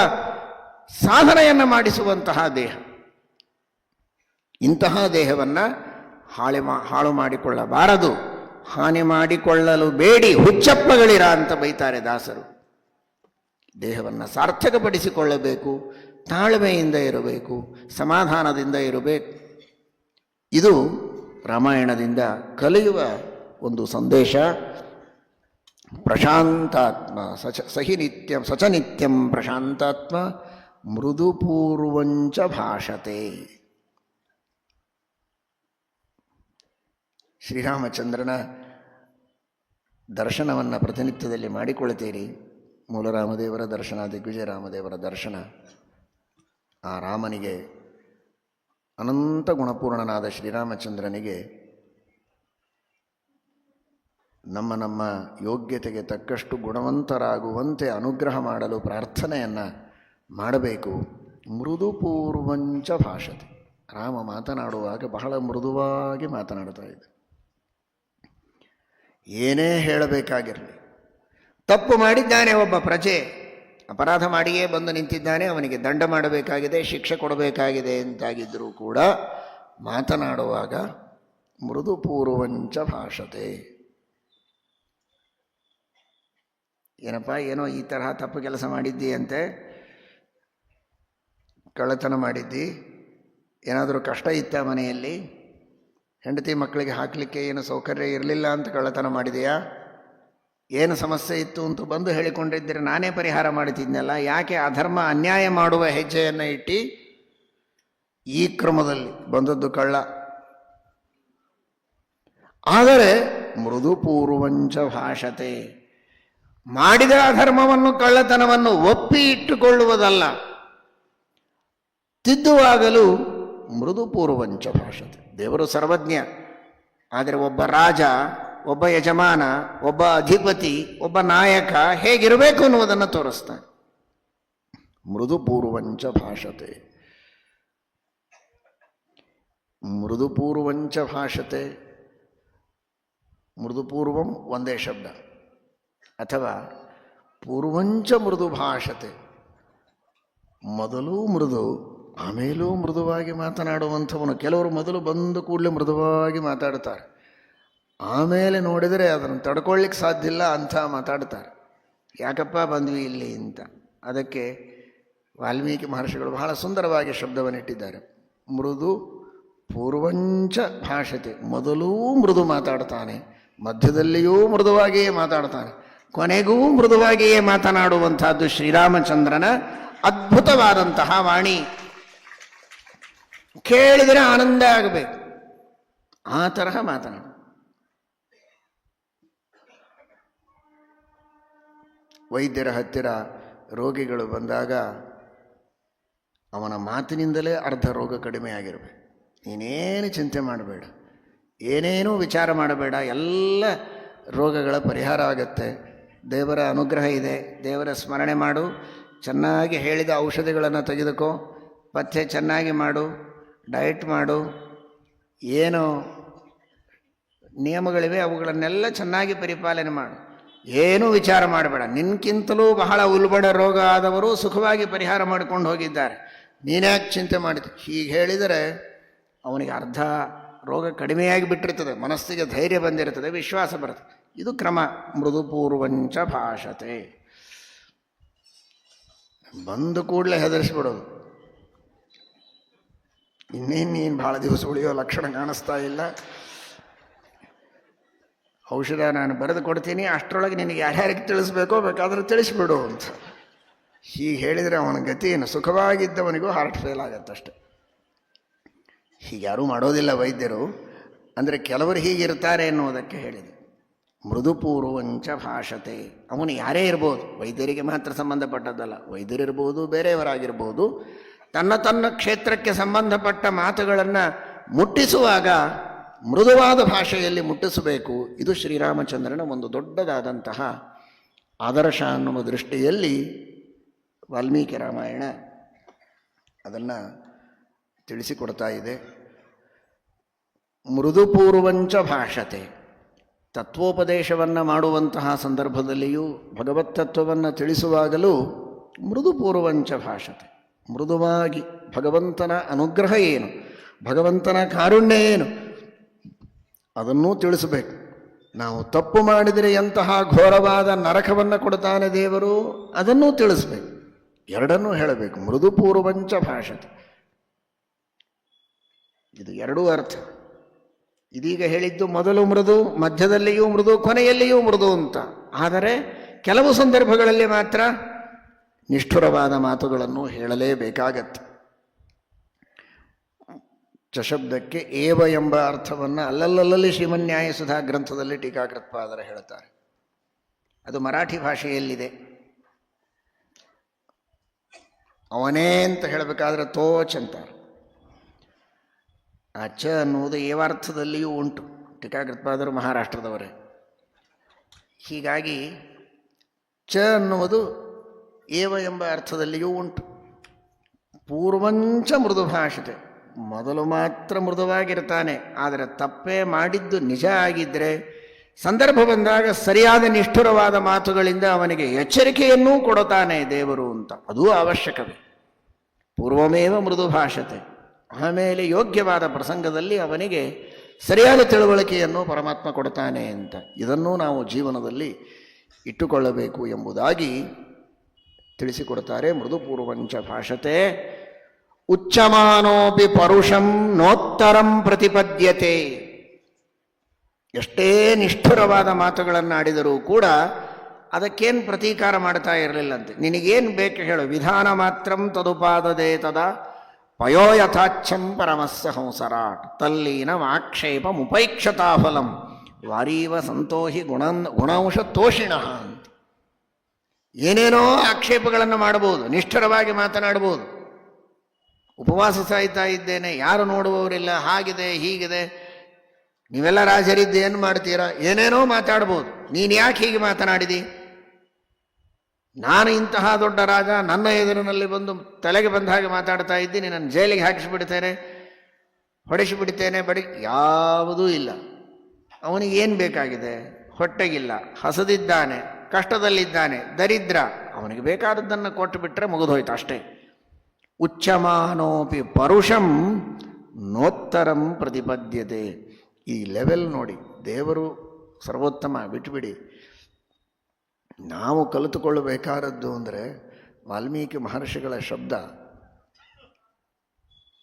ಸಾಧನೆಯನ್ನು ಮಾಡಿಸುವಂತಹ ದೇಹ. ಇಂತಹ ದೇಹವನ್ನು ಹಾಳು ಮಾಡಿಕೊಳ್ಳಬಾರದು, ಹಾನಿ ಮಾಡಿಕೊಳ್ಳಲು ಬೇಡಿ ಹುಚ್ಚಪ್ಪಗಳಿರ ಅಂತ ಬೈತಾರೆ ದಾಸರು. ದೇಹವನ್ನು ಸಾರ್ಥಕಪಡಿಸಿಕೊಳ್ಳಬೇಕು, ತಾಳ್ಮೆಯಿಂದ ಇರಬೇಕು, ಸಮಾಧಾನದಿಂದ ಇರಬೇಕು. ಇದು ರಾಮಾಯಣದಿಂದ ಕಲಿಯುವ ಒಂದು ಸಂದೇಶ. ಪ್ರಶಾಂತಾತ್ಮ ಸಹಿ ನಿತ್ಯಂ ಸಚ ನಿತ್ಯಂ ಪ್ರಶಾಂತಾತ್ಮ ಮೃದುಪೂರ್ವಂಚ ಭಾಷತೆ. ಶ್ರೀರಾಮಚಂದ್ರನ ದರ್ಶನವನ್ನು ಪ್ರತಿನಿತ್ಯದಲ್ಲಿ ಮಾಡಿಕೊಳ್ತೀರಿ. ಮೂಲರಾಮದೇವರ ದರ್ಶನ, ದಿಗ್ವಿಜಯ ರಾಮದೇವರ ದರ್ಶನ. ಆ ರಾಮನಿಗೆ, ಅನಂತ ಗುಣಪೂರ್ಣನಾದ ಶ್ರೀರಾಮಚಂದ್ರನಿಗೆ ನಮ್ಮ ನಮ್ಮ ಯೋಗ್ಯತೆಗೆ ತಕ್ಕಷ್ಟು ಗುಣವಂತರಾಗುವಂತೆ ಅನುಗ್ರಹ ಮಾಡಲು ಪ್ರಾರ್ಥನೆಯನ್ನು ಮಾಡಬೇಕು. ಮೃದುಪೂರ್ವಂಚ ಭಾಷತೆ. ರಾಮ ಮಾತನಾಡುವಾಗ ಬಹಳ ಮೃದುವಾಗಿ ಮಾತನಾಡ್ತಾ ಇದ್ದ. ಏನೇ ಹೇಳಬೇಕಾಗಿರಲಿ, ತಪ್ಪು ಮಾಡಿದ್ದಾನೆ ಒಬ್ಬ ಪ್ರಜೆ, ಅಪರಾಧ ಮಾಡಿಯೇ ಬಂದು ನಿಂತಿದ್ದಾನೆ, ಅವನಿಗೆ ದಂಡ ಮಾಡಬೇಕಾಗಿದೆ, ಶಿಕ್ಷೆ ಕೊಡಬೇಕಾಗಿದೆ ಅಂತಾಗಿದ್ದರೂ ಕೂಡ ಮಾತನಾಡುವಾಗ ಮೃದುಪೂರ್ವಂಚ ಭಾಷತೆ. ಏನಪ್ಪ, ಏನೋ ಈ ತರಹ ತಪ್ಪು ಕೆಲಸ ಮಾಡಿದ್ದಿ ಅಂತೆ, ಕಳ್ಳತನ ಮಾಡಿದ್ದಿ, ಏನಾದರೂ ಕಷ್ಟ ಇತ್ತ ಮನೆಯಲ್ಲಿ, ಹೆಂಡತಿ ಮಕ್ಕಳಿಗೆ ಹಾಕಲಿಕ್ಕೆ ಏನು ಸೌಕರ್ಯ ಇರಲಿಲ್ಲ ಅಂತ ಕಳ್ಳತನ ಮಾಡಿದೆಯಾ, ಏನು ಸಮಸ್ಯೆ ಇತ್ತು ಅಂತ ಬಂದು ಹೇಳಿಕೊಂಡಿದ್ದರೆ ನಾನೇ ಪರಿಹಾರ ಮಾಡ್ತಿದ್ನಲ್ಲ, ಯಾಕೆ ಅಧರ್ಮ ಅನ್ಯಾಯ ಮಾಡುವ ಹೆಜ್ಜೆಯನ್ನು ಇಟ್ಟು ಈ ಕ್ರಮದಲ್ಲಿ ಬಂದದ್ದು ಕಳ್ಳ. ಆದರೆ ಮೃದುಪೂರ್ವಂಚ ಭಾಷತೆ. ಮಾಡಿದ ಅಧರ್ಮವನ್ನು, ಕಳ್ಳತನವನ್ನು ಒಪ್ಪಿ ಇಟ್ಟುಕೊಳ್ಳುವುದಲ್ಲ, ತಿದ್ದುವಾಗಲೂ ಮೃದುಪೂರ್ವಂಚ ಭಾಷತೆ. ದೇವರು ಸರ್ವಜ್ಞ, ಆದರೆ ಒಬ್ಬ ರಾಜ, ಒಬ್ಬ ಯಜಮಾನ, ಒಬ್ಬ ಅಧಿಪತಿ, ಒಬ್ಬ ನಾಯಕ ಹೇಗಿರಬೇಕು ಅನ್ನುವುದನ್ನು ತೋರಿಸ್ತಾನೆ. ಮೃದುಪೂರ್ವಂಚ ಭಾಷತೆ. ಮೃದುಪೂರ್ವಂಚ ಭಾಷತೆ. ಮೃದುಪೂರ್ವಂ ಒಂದೇ ಶಬ್ದ, ಅಥವಾ ಪೂರ್ವಂಚ ಮೃದು ಭಾಷತೆ. ಮೊದಲು ಮೃದು, ಆಮೇಲೂ ಮೃದುವಾಗಿ ಮಾತನಾಡುವಂಥವನು. ಕೆಲವರು ಮೊದಲು ಬಂದು ಕೂಡಲೇ ಮೃದುವಾಗಿ ಮಾತಾಡ್ತಾರೆ, ಆಮೇಲೆ ನೋಡಿದರೆ ಅದನ್ನು ತಡ್ಕೊಳ್ಳಿಕ್ಕೆ ಸಾಧ್ಯ ಇಲ್ಲ ಅಂಥ ಮಾತಾಡ್ತಾರೆ. ಯಾಕಪ್ಪ ಬಂದ್ವಿ ಇಲ್ಲಿ ಅಂತ. ಅದಕ್ಕೆ ವಾಲ್ಮೀಕಿ ಮಹರ್ಷಿಗಳು ಬಹಳ ಸುಂದರವಾಗಿ ಶಬ್ದವನ್ನಿಟ್ಟಿದ್ದಾರೆ. ಮೃದು ಪೂರ್ವಂಚ ಭಾಷತೆ. ಮೊದಲೂ ಮೃದು ಮಾತಾಡ್ತಾನೆ, ಮಧ್ಯದಲ್ಲಿಯೂ ಮೃದುವಾಗಿಯೇ ಮಾತಾಡ್ತಾನೆ, ಕೊನೆಗೂ ಮೃದುವಾಗಿಯೇ ಮಾತನಾಡುವಂಥದ್ದು ಶ್ರೀರಾಮಚಂದ್ರನ ಅದ್ಭುತವಾದಂತಹ ವಾಣಿ, ಕೇಳಿದರೆ ಆನಂದ ಆಗಬೇಕು, ಆ ತರಹ ಮಾತನಾಡು. ವೈದ್ಯರ ಹತ್ತಿರ ರೋಗಿಗಳು ಬಂದಾಗ ಅವನ ಮಾತಿನಿಂದಲೇ ಅರ್ಧ ರೋಗ ಕಡಿಮೆ ಆಗಿರಬೇಕು. ನೀನೇನು ಚಿಂತೆ ಮಾಡಬೇಡ, ಏನೇನೂ ವಿಚಾರ ಮಾಡಬೇಡ, ಎಲ್ಲ ರೋಗಗಳ ಪರಿಹಾರ ಆಗುತ್ತೆ, ದೇವರ ಅನುಗ್ರಹ ಇದೆ, ದೇವರ ಸ್ಮರಣೆ ಮಾಡು, ಚೆನ್ನಾಗಿ ಹೇಳಿದ ಔಷಧಿಗಳನ್ನು ತೆಗೆದುಕೋ, ಪಥ್ಯ ಚೆನ್ನಾಗಿ ಮಾಡು, ಡಯಟ್ ಮಾಡು, ಏನು ನಿಯಮಗಳಿವೆ ಅವುಗಳನ್ನೆಲ್ಲ ಚೆನ್ನಾಗಿ ಪರಿಪಾಲನೆ ಮಾಡು, ಏನೂ ವಿಚಾರ ಮಾಡಬೇಡ. ನಿನ್ಗಿಂತಲೂ ಬಹಳ ಉಲ್ಬಣ ರೋಗ ಆದವರು ಸುಖವಾಗಿ ಪರಿಹಾರ ಮಾಡಿಕೊಂಡು ಹೋಗಿದ್ದಾರೆ, ನೀನ್ಯಾಕೆ ಚಿಂತೆ ಮಾಡಿದೆ? ಹೀಗೆ ಹೇಳಿದರೆ ಅವನಿಗೆ ಅರ್ಧ ರೋಗ ಕಡಿಮೆಯಾಗಿ ಬಿಟ್ಟಿರ್ತದೆ, ಮನಸ್ಸಿಗೆ ಧೈರ್ಯ ಬಂದಿರ್ತದೆ, ವಿಶ್ವಾಸ ಬರ್ತದೆ. ಇದು ಕ್ರಮ. ಮೃದುಪೂರ್ವಂಚ ಭಾಷತೆ. ಬಂದು ಕೂಡಲೇ ಹೆದರಿಸ್ಬಿಡೋದು, ಇನ್ನೇನು ಭಾಳ ದಿವಸ ಉಳಿಯೋ ಲಕ್ಷಣ ಕಾಣಿಸ್ತಾ ಇಲ್ಲ, ಔಷಧ ನಾನು ಬರೆದು ಕೊಡ್ತೀನಿ, ಅಷ್ಟರೊಳಗೆ ನಿನಗೆ ಯಾರ್ಯಾರಿಗೆ ತಿಳಿಸ್ಬೇಕೋ ಬೇಕಾದರೂ ತಿಳಿಸ್ಬಿಡು ಅಂತ. ಹೀಗೆ ಹೇಳಿದರೆ ಅವನ ಗತಿ ಏನು? ಸುಖವಾಗಿದ್ದವನಿಗೂ ಹಾರ್ಟ್ ಫೇಲ್ ಆಗತ್ತಷ್ಟೆ. ಹೀಗ್ಯಾರೂ ಮಾಡೋದಿಲ್ಲ ವೈದ್ಯರು, ಅಂದರೆ ಕೆಲವರು ಹೀಗಿರ್ತಾರೆ ಎನ್ನುವುದಕ್ಕೆ ಹೇಳಿದೆ. ಮೃದುಪೂರ್ವಂಚ ಭಾಷತೆ. ಅವನು ಯಾರೇ ಇರ್ಬೋದು, ವೈದ್ಯರಿಗೆ ಮಾತ್ರ ಸಂಬಂಧಪಟ್ಟದ್ದಲ್ಲ, ವೈದ್ಯರಿರ್ಬೋದು, ಬೇರೆಯವರಾಗಿರ್ಬೋದು, ತನ್ನ ತನ್ನ ಕ್ಷೇತ್ರಕ್ಕೆ ಸಂಬಂಧಪಟ್ಟ ಮಾತುಗಳನ್ನು ಮುಟ್ಟಿಸುವಾಗ ಮೃದುವಾದ ಭಾಷೆಯಲ್ಲಿ ಮುಟ್ಟಿಸಬೇಕು. ಇದು ಶ್ರೀರಾಮಚಂದ್ರನ ಒಂದು ದೊಡ್ಡದಾದಂತಹ ಆದರ್ಶ ಅನ್ನುವ ದೃಷ್ಟಿಯಲ್ಲಿ ವಾಲ್ಮೀಕಿ ರಾಮಾಯಣ ಅದನ್ನು ತಿಳಿಸಿಕೊಡ್ತಾ ಇದೆ. ಮೃದುಪೂರ್ವಂಚ ಭಾಷತೆ. ತತ್ವೋಪದೇಶವನ್ನು ಮಾಡುವಂತಹ ಸಂದರ್ಭದಲ್ಲಿಯೂ ಭಗವತ್ ತತ್ವವನ್ನು ತಿಳಿಸುವಾಗಲೂ ಮೃದುಪೂರ್ವಂಚ ಭಾಷತೆ, ಮೃದುವಾಗಿ ಭಗವಂತನ ಅನುಗ್ರಹ ಏನು, ಭಗವಂತನ ಕಾರುಣ್ಯ ಏನು ಅದನ್ನೂ ತಿಳಿಸಬೇಕು. ನಾವು ತಪ್ಪು ಮಾಡಿದರೆ ಎಂತಹ ಘೋರವಾದ ನರಕವನ್ನು ಕೊಡ್ತಾನೆ ದೇವರು, ಅದನ್ನೂ ತಿಳಿಸ್ಬೇಕು. ಎರಡನ್ನೂ ಹೇಳಬೇಕು. ಮೃದುಪೂರ್ವಂಚ ಭಾಷತೆ, ಇದು ಎರಡೂ ಅರ್ಥ. ಇದೀಗ ಹೇಳಿದ್ದು ಮೊದಲು ಮೃದು, ಮಧ್ಯದಲ್ಲಿಯೂ ಮೃದು, ಕೊನೆಯಲ್ಲಿಯೂ ಮೃದು ಅಂತ. ಆದರೆ ಕೆಲವು ಸಂದರ್ಭಗಳಲ್ಲಿ ಮಾತ್ರ ನಿಷ್ಠುರವಾದ ಮಾತುಗಳನ್ನು ಹೇಳಲೇಬೇಕಾಗತ್ತೆ. ಚಶಬ್ದಕ್ಕೆ ಏವ ಎಂಬ ಅರ್ಥವನ್ನು ಅಲ್ಲಲ್ಲಲ್ಲಿ ಶ್ರೀಮನ್ಯಾಯಸುಧಾ ಗ್ರಂಥದಲ್ಲಿ ಟೀಕಾಕೃತ್ಪಾದರು ಹೇಳ್ತಾರೆ. ಅದು ಮರಾಠಿ ಭಾಷೆಯಲ್ಲಿದೆ. ಅವನೇ ಅಂತ ಹೇಳಬೇಕಾದ್ರೆ ತೋಚ್ ಅಂತಾರೆ. ಆ ಚ ಅನ್ನುವುದು ಏವಾರ್ಥದಲ್ಲಿಯೂ ಉಂಟು. ಟೀಕಾಕೃತ್ಪಾದರು ಮಹಾರಾಷ್ಟ್ರದವರೇ. ಹೀಗಾಗಿ ಚ ಅನ್ನುವುದು ಏವ ಎಂಬ ಅರ್ಥದಲ್ಲಿಯೂ ಉಂಟು. ಪೂರ್ವಂಚ ಮೃದು ಭಾಷತೆ, ಮೊದಲು ಮಾತ್ರ ಮೃದುವಾಗಿರ್ತಾನೆ, ಆದರೆ ತಪ್ಪೇ ಮಾಡಿದ್ದು ನಿಜ ಆಗಿದ್ದರೆ ಸಂದರ್ಭ ಬಂದಾಗ ಸರಿಯಾದ ನಿಷ್ಠುರವಾದ ಮಾತುಗಳಿಂದ ಅವನಿಗೆ ಎಚ್ಚರಿಕೆಯನ್ನೂ ಕೊಡುತ್ತಾನೆ ದೇವರು ಅಂತ. ಅದೂ ಅವಶ್ಯಕವೇ. ಪೂರ್ವಮೇವ ಮೃದು ಭಾಷತೆ. ಆಮೇಲೆ ಯೋಗ್ಯವಾದ ಪ್ರಸಂಗದಲ್ಲಿ ಅವನಿಗೆ ಸರಿಯಾದ ತಿಳುವಳಿಕೆಯನ್ನು ಪರಮಾತ್ಮ ಕೊಡ್ತಾನೆ ಅಂತ. ಇದನ್ನೂ ನಾವು ಜೀವನದಲ್ಲಿ ಇಟ್ಟುಕೊಳ್ಳಬೇಕು ಎಂಬುದಾಗಿ ತಿಳಿಸಿಕೊಡ್ತಾರೆ. ಮೃದುಪೂರ್ವಂಚ ಭಾಷತೆ. ಉಚ್ಚಮಾನೋಪಿ ಪರುಷಂ ನೋತ್ತರಂ ಪ್ರತಿಪದ್ಯತೆ. ಎಷ್ಟೇ ನಿಷ್ಠುರವಾದ ಮಾತುಗಳನ್ನು ಆಡಿದರೂ ಕೂಡ ಅದಕ್ಕೇನು ಪ್ರತೀಕಾರ ಮಾಡ್ತಾ ಇರಲಿಲ್ಲಂತೆ. ನಿನಗೇನು ಬೇಕು ಹೇಳು, ವಿಧಾನ ಮಾತ್ರಂ ತದುಪಾದದೆ ತದಾ ಪಯೋ ಯಥಾಚ್ಛಂ ಪರಮಸ್ಸ ಹಂಸರಾಟ್ ತಲ್ಲೀನ ಆಕ್ಷೇಪ ಮುಪೈಕ್ಷತಾಫಲಂ ವಾರೀವ ಸಂತೋಹಿ ಗುಣಾಂಶ ತೋಷಿಣ ಅಂತ. ಏನೇನೋ ಆಕ್ಷೇಪಗಳನ್ನು ಮಾಡಬಹುದು, ನಿಷ್ಠುರವಾಗಿ ಮಾತನಾಡಬಹುದು. ಉಪವಾಸ ಸಾಯ್ತಾ ಇದ್ದೇನೆ, ಯಾರು ನೋಡುವವರಿಲ್ಲ, ಹಾಗಿದೆ ಹೀಗಿದೆ, ನೀವೆಲ್ಲ ರಾಜರಿದ್ದು ಏನು ಮಾಡ್ತೀರಾ, ಏನೇನೋ ಮಾತಾಡ್ಬೋದು. ನೀನು ಯಾಕೆ ಹೀಗೆ ಮಾತನಾಡಿದಿ? ನಾನು ಇಂತಹ ದೊಡ್ಡ ರಾಜ, ನನ್ನ ಎದುರಿನಲ್ಲಿ ಬಂದು ತಲೆಗೆ ಬಂದ ಹಾಗೆ ಮಾತಾಡ್ತಾ ಇದ್ದೀನಿ, ನನ್ನ ಜೈಲಿಗೆ ಹಾಕಿಸಿಬಿಡ್ತೇನೆ, ಹೊಡೆಸಿಬಿಡ್ತೇನೆ, ಯಾವುದೂ ಇಲ್ಲ. ಅವನಿಗೆ ಏನು ಬೇಕಾಗಿದೆ? ಹೊಟ್ಟೆಗಿಲ್ಲ, ಹಸದಿದ್ದಾನೆ, ಕಷ್ಟದಲ್ಲಿದ್ದಾನೆ, ದರಿದ್ರ. ಅವನಿಗೆ ಬೇಕಾದದ್ದನ್ನು ಕೊಟ್ಟು ಬಿಟ್ಟರೆ ಮುಗಿದೋಯ್ತು ಅಷ್ಟೇ. ಉಚ್ಚಮಾನೋಪಿ ಪರುಷಂ ನೋತ್ತರಂ ಪ್ರತಿಪದ್ಯತೆ. ಈ ಲೆವೆಲ್ ನೋಡಿ, ದೇವರು ಸರ್ವೋತ್ತಮ ಬಿಟ್ಟುಬಿಡಿ. ನಾವು ಕಲಿತುಕೊಳ್ಳಬೇಕಾದದ್ದು ಅಂದರೆ ವಾಲ್ಮೀಕಿ ಮಹರ್ಷಿಗಳ ಶಬ್ದ.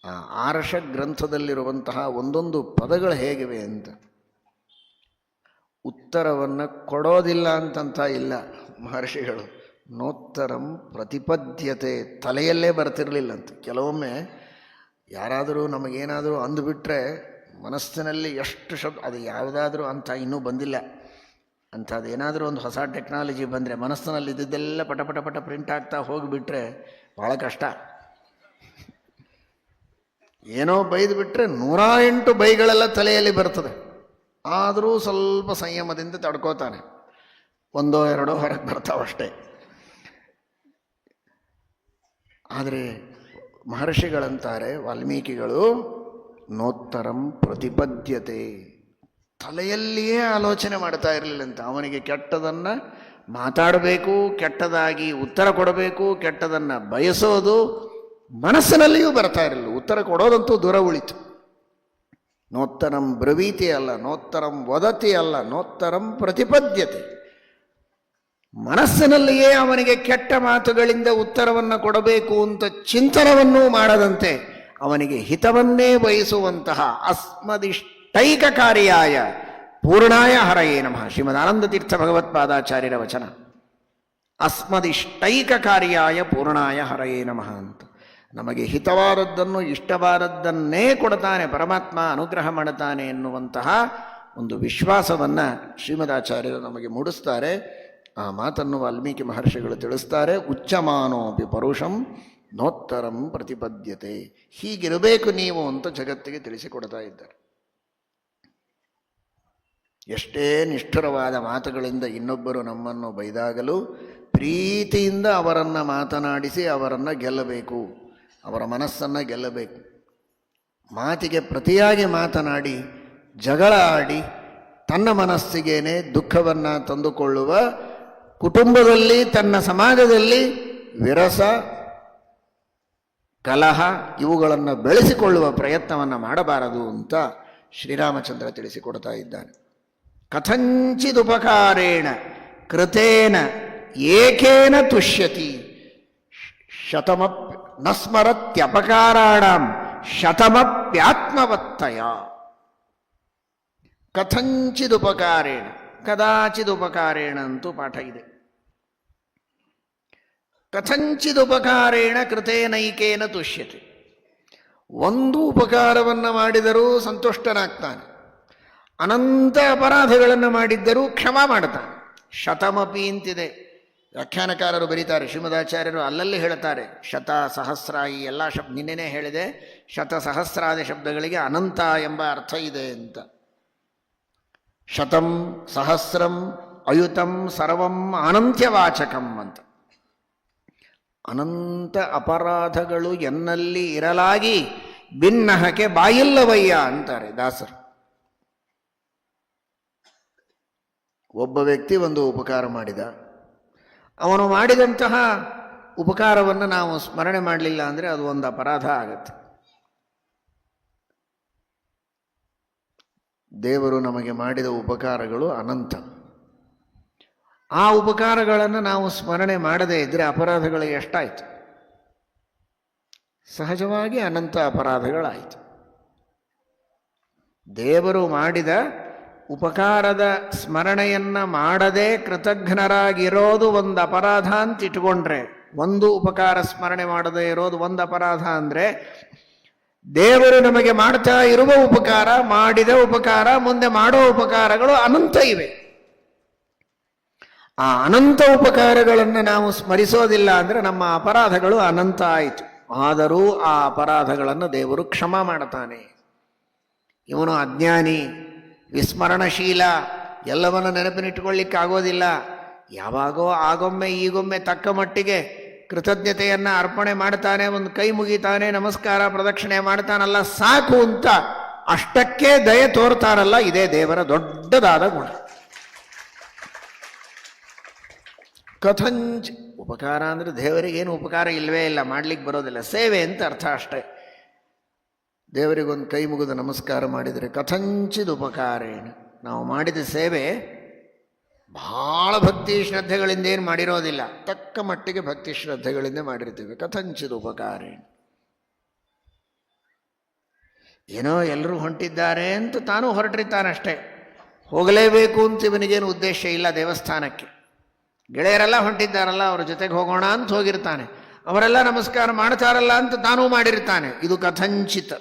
ಆ ಆರ್ಷ ಗ್ರಂಥದಲ್ಲಿರುವಂತಹ ಒಂದೊಂದು ಪದಗಳು ಹೇಗಿವೆ ಅಂತ. ಉತ್ತರವನ್ನು ಕೊಡೋದಿಲ್ಲ ಅಂತಂತ ಇಲ್ಲ ಮಹರ್ಷಿಗಳು, ನೋತ್ತರಂ ಪ್ರತಿಪದ್ಯತೆ. ತಲೆಯಲ್ಲೇ ಬರ್ತಿರಲಿಲ್ಲಂತೆ. ಕೆಲವೊಮ್ಮೆ ಯಾರಾದರೂ ನಮಗೇನಾದರೂ ಅಂದುಬಿಟ್ರೆ ಮನಸ್ಸಿನಲ್ಲಿ ಎಷ್ಟು ಶಬ್ದ, ಅದು ಯಾವುದಾದ್ರೂ ಅಂತ ಇನ್ನೂ ಬಂದಿಲ್ಲ ಅಂಥದ್ದೇನಾದರೂ ಒಂದು ಹೊಸ ಟೆಕ್ನಾಲಜಿ ಬಂದರೆ ಮನಸ್ಸಿನಲ್ಲಿ ಇದ್ದಿದ್ದೆಲ್ಲ ಪಟ ಪಟ ಪಟ ಪ್ರಿಂಟ್ ಆಗ್ತಾ ಹೋಗಿಬಿಟ್ರೆ ಭಾಳ ಕಷ್ಟ. ಏನೋ ಬೈದು ಬಿಟ್ಟರೆ 108 ಬೈಗಳೆಲ್ಲ ತಲೆಯಲ್ಲಿ ಬರ್ತದೆ. ಆದರೂ ಸ್ವಲ್ಪ ಸಂಯಮದಿಂದ ತಡ್ಕೋತಾನೆ, ಒಂದೋ ಎರಡೋ ಹೊರಗೆ ಬರ್ತಾವಷ್ಟೇ. ಆದರೆ ಮಹರ್ಷಿಗಳಂತಾರೆ, ವಾಲ್ಮೀಕಿಗಳು, ನೋತ್ತರಂ ಪ್ರತಿಪದ್ಯತೆ. ತಲೆಯಲ್ಲಿಯೇ ಆಲೋಚನೆ ಮಾಡ್ತಾ ಇರಲಿಲ್ಲಂತ. ಅವನಿಗೆ ಕೆಟ್ಟದನ್ನು ಮಾತಾಡಬೇಕು, ಕೆಟ್ಟದಾಗಿ ಉತ್ತರ ಕೊಡಬೇಕು, ಕೆಟ್ಟದನ್ನು ಬಯಸೋದು ಮನಸ್ಸಿನಲ್ಲಿಯೂ ಬರ್ತಾ ಇರಲಿಲ್ಲ. ಉತ್ತರ ಕೊಡೋದಂತೂ ದೂರ ಉಳಿತು. ನೋತ್ತರಂ ಬ್ರವೀತಿ ಅಲ್ಲ, ನೋತ್ತರಂ ವದತಿ ಅಲ್ಲ, ನೋತ್ತರಂ ಪ್ರತಿಪದ್ಯತೆ. ಮನಸ್ಸಿನಲ್ಲಿಯೇ ಅವನಿಗೆ ಕೆಟ್ಟ ಮಾತುಗಳಿಂದ ಉತ್ತರವನ್ನು ಕೊಡಬೇಕು ಅಂತ ಚಿಂತನವನ್ನೂ ಮಾಡದಂತೆ ಅವನಿಗೆ ಹಿತವನ್ನೇ ಬಯಸುವಂತಹ ಅಸ್ಮದಿಷ್ಟೈಕಕಾರಿಯಾಯ ಪೂರ್ಣಾಯ ಹರಯೇ ನಮಃ. ಶ್ರೀಮದ್ ಆನಂದತೀರ್ಥ ಭಗವತ್ಪಾದಾಚಾರ್ಯರ ವಚನ. ಅಸ್ಮದಿಷ್ಟೈಕಕಾರಿಯಾಯ ಪೂರ್ಣಾಯ ಹರಯೇ ನಮಃ ಅಂತ. ನಮಗೆ ಹಿತವಾದದ್ದನ್ನು, ಇಷ್ಟವಾದದ್ದನ್ನೇ ಕೊಡ್ತಾನೆ ಪರಮಾತ್ಮ, ಅನುಗ್ರಹ ಮಾಡುತ್ತಾನೆ ಎನ್ನುವಂತಹ ಒಂದು ವಿಶ್ವಾಸವನ್ನು ಶ್ರೀಮದಾಚಾರ್ಯರು ನಮಗೆ ಮೂಡಿಸ್ತಾರೆ. ಆ ಮಾತನ್ನು ವಾಲ್ಮೀಕಿ ಮಹರ್ಷಿಗಳು ತಿಳಿಸ್ತಾರೆ. ಉಚ್ಚಮಾನೋಪಿ ಪರುಷಂ ನೋತ್ತರಂ ಪ್ರತಿಪದ್ಯತೆ. ಹೀಗಿರಬೇಕು ನೀವು ಅಂತ ಜಗತ್ತಿಗೆ ತಿಳಿಸಿಕೊಡ್ತಾ ಇದ್ದಾರೆ. ಎಷ್ಟೇ ನಿಷ್ಠುರವಾದ ಮಾತುಗಳಿಂದ ಇನ್ನೊಬ್ಬರು ನಮ್ಮನ್ನು ಬೈದಾಗಲೂ ಪ್ರೀತಿಯಿಂದ ಅವರನ್ನು ಮಾತನಾಡಿಸಿ ಅವರನ್ನು ಗೆಲ್ಲಬೇಕು, ಅವರ ಮನಸ್ಸನ್ನು ಗೆಲ್ಲಬೇಕು. ಮಾತಿಗೆ ಪ್ರತಿಯಾಗಿ ಮಾತನಾಡಿ ಜಗಳ ಆಡಿ ತನ್ನ ಮನಸ್ಸಿಗೇನೆ ದುಃಖವನ್ನು ತಂದುಕೊಳ್ಳುವ, ಕುಟುಂಬದಲ್ಲಿ ತನ್ನ ಸಮಾಜದಲ್ಲಿ ವಿರಸ ಕಲಹ ಇವುಗಳನ್ನು ಬೆಳೆಸಿಕೊಳ್ಳುವ ಪ್ರಯತ್ನವನ್ನು ಮಾಡಬಾರದು ಅಂತ ಶ್ರೀರಾಮಚಂದ್ರ ತಿಳಿಸಿಕೊಡ್ತಾ ಇದ್ದಾನೆ. ಕಥಂಚಿದುಪಕಾರೇಣ ಕೃತೇನ ಏಕೇನ ತುಷ್ಯತಿ ಶತಮಪ್ ನ ಸ್ಮರತ್ಯಪಕಾರಾಣಂ ಶತಮಪ್ಯಾತ್ಮವತ್ತಯ. ಕಥಂಚಿದುಪಕಾರೇಣ, ಕದಾಚಿದುಪಕಾರೇಣ ಅಂತೂ ಪಾಠ ಇದೆ. ಕಥಂಚಿದುಪಕಾರೇಣ ಕೃತೇನೈಕೇನ ತುಷ್ಯತೆ. ಒಂದು ಉಪಕಾರವನ್ನು ಮಾಡಿದರೂ ಸಂತುಷ್ಟನಾಗ್ತಾನೆ, ಅನಂತ ಅಪರಾಧಗಳನ್ನು ಮಾಡಿದ್ದರೂ ಕ್ಷಮಾ ಮಾಡ್ತಾನೆ. ಶತಮಪಿ ಅಂತಿದೆ. ವ್ಯಾಖ್ಯಾನಕಾರರು ಬರೀತಾರೆ, ಶ್ರೀಮದಾಚಾರ್ಯರು ಅಲ್ಲಲ್ಲಿ ಹೇಳ್ತಾರೆ, ಶತ ಸಹಸ್ರ ಈ ಎಲ್ಲ ನಿನ್ನೆನೇ ಹೇಳಿದೆ, ಶತ ಸಹಸ್ರಾದಿ ಶಬ್ದಗಳಿಗೆ ಅನಂತ ಎಂಬ ಅರ್ಥ ಇದೆ ಅಂತ. ಶತಂ ಸಹಸ್ರಂ ಅಯುತಂ ಸರ್ವಂ ಅನಂತ್ಯವಾಚಕಂ ಅಂತ. ಅನಂತ ಅಪರಾಧಗಳು ಎನ್ನಲ್ಲಿ ಇರಲಾಗಿ ಭಿನ್ನಹಕ್ಕೆ ಬಾಯಿಲ್ಲವಯ್ಯ ಅಂತಾರೆ ದಾಸರು. ಒಬ್ಬ ವ್ಯಕ್ತಿ ಒಂದು ಉಪಕಾರ ಮಾಡಿದ, ಅವನು ಮಾಡಿದಂತಹ ಉಪಕಾರವನ್ನು ನಾವು ಸ್ಮರಣೆ ಮಾಡಲಿಲ್ಲ ಅಂದರೆ ಅದು ಒಂದು ಅಪರಾಧ ಆಗತ್ತೆ. ದೇವರು ನಮಗೆ ಮಾಡಿದ ಉಪಕಾರಗಳು ಅನಂತ. ಆ ಉಪಕಾರಗಳನ್ನು ನಾವು ಸ್ಮರಣೆ ಮಾಡದೇ ಇದ್ದರೆ ಅಪರಾಧಗಳು ಎಷ್ಟಾಯಿತು? ಸಹಜವಾಗಿ ಅನಂತ ಅಪರಾಧಗಳಾಯಿತು. ದೇವರು ಮಾಡಿದ ಉಪಕಾರದ ಸ್ಮರಣೆಯನ್ನು ಮಾಡದೆ ಕೃತಜ್ಞರಾಗಿರೋದು ಒಂದು ಅಪರಾಧ ಅಂತ ಇಟ್ಕೊಂಡ್ರೆ, ಒಂದು ಉಪಕಾರ ಸ್ಮರಣೆ ಮಾಡದೇ ಇರೋದು ಒಂದು ಅಪರಾಧ ಅಂದರೆ, ದೇವರು ನಮಗೆ ಮಾಡ್ತಾ ಇರುವ ಉಪಕಾರ, ಮಾಡಿದ ಉಪಕಾರ, ಮುಂದೆ ಮಾಡೋ ಉಪಕಾರಗಳು ಅನಂತ ಇವೆ. ಆ ಅನಂತ ಉಪಕಾರಗಳನ್ನು ನಾವು ಸ್ಮರಿಸೋದಿಲ್ಲ ಅಂದರೆ ನಮ್ಮ ಅಪರಾಧಗಳು ಅನಂತ ಆಯಿತು. ಆದರೂ ಆ ಅಪರಾಧಗಳನ್ನು ದೇವರು ಕ್ಷಮಾ ಮಾಡ್ತಾನೆ. ಇವನು ಅಜ್ಞಾನಿ, ವಿಸ್ಮರಣಶೀಲ, ಎಲ್ಲವನ್ನು ನೆನಪಿನಿಟ್ಟುಕೊಳ್ಳಿಕ್ಕೆ ಆಗೋದಿಲ್ಲ. ಯಾವಾಗೋ ಆಗೊಮ್ಮೆ ಈಗೊಮ್ಮೆ ತಕ್ಕ ಮಟ್ಟಿಗೆ ಕೃತಜ್ಞತೆಯನ್ನು ಅರ್ಪಣೆ ಮಾಡ್ತಾನೆ, ಒಂದು ಕೈ ಮುಗಿತಾನೆ, ನಮಸ್ಕಾರ ಪ್ರದಕ್ಷಿಣೆ ಮಾಡ್ತಾನಲ್ಲ, ಸಾಕು ಅಂತ ಅಷ್ಟಕ್ಕೆ ದಯೆ ತೋರ್ತಾರಲ್ಲ, ಇದೇ ದೇವರ ದೊಡ್ಡದಾದ ಗುಣ. ಕಥಂಚ್ ಉಪಕಾರ ಅಂದರೆ ದೇವರಿಗೇನು ಉಪಕಾರ ಇಲ್ಲವೇ ಇಲ್ಲ, ಮಾಡಲಿಕ್ಕೆ ಬರೋದಿಲ್ಲ, ಸೇವೆ ಅಂತ ಅರ್ಥ ಅಷ್ಟೇ. ದೇವರಿಗೊಂದು ಕೈ ಮುಗಿದು ನಮಸ್ಕಾರ ಮಾಡಿದರೆ ಕಥಂಚಿದ ಉಪಕಾರೇಣ, ನಾವು ಮಾಡಿದ ಸೇವೆ ಭಾಳ ಭಕ್ತಿ ಶ್ರದ್ಧೆಗಳಿಂದ ಏನು ಮಾಡಿರೋದಿಲ್ಲ, ತಕ್ಕ ಮಟ್ಟಿಗೆ ಭಕ್ತಿ ಶ್ರದ್ಧೆಗಳಿಂದ ಮಾಡಿರ್ತೀವಿ. ಕಥಂಚಿದ ಉಪಕಾರೇಣ, ಏನೋ ಎಲ್ಲರೂ ಹೊಂಟಿದ್ದಾರೆ ಅಂತ ತಾನೂ ಹೊರಟಿರ್ತಾನಷ್ಟೇ, ಹೋಗಲೇಬೇಕು ಅಂತ ಇವನಿಗೇನು ಉದ್ದೇಶ ಇಲ್ಲ ದೇವಸ್ಥಾನಕ್ಕೆ. ಗೆಳೆಯರೆಲ್ಲ ಹೊಂಟಿದ್ದಾರಲ್ಲ ಅವ್ರ ಜೊತೆಗೆ ಹೋಗೋಣ ಅಂತ ಹೋಗಿರ್ತಾನೆ. ಅವರೆಲ್ಲ ನಮಸ್ಕಾರ ಮಾಡ್ತಾರಲ್ಲ ಅಂತ ತಾನೂ ಮಾಡಿರ್ತಾನೆ. ಇದು ಕಥಂಚಿತ,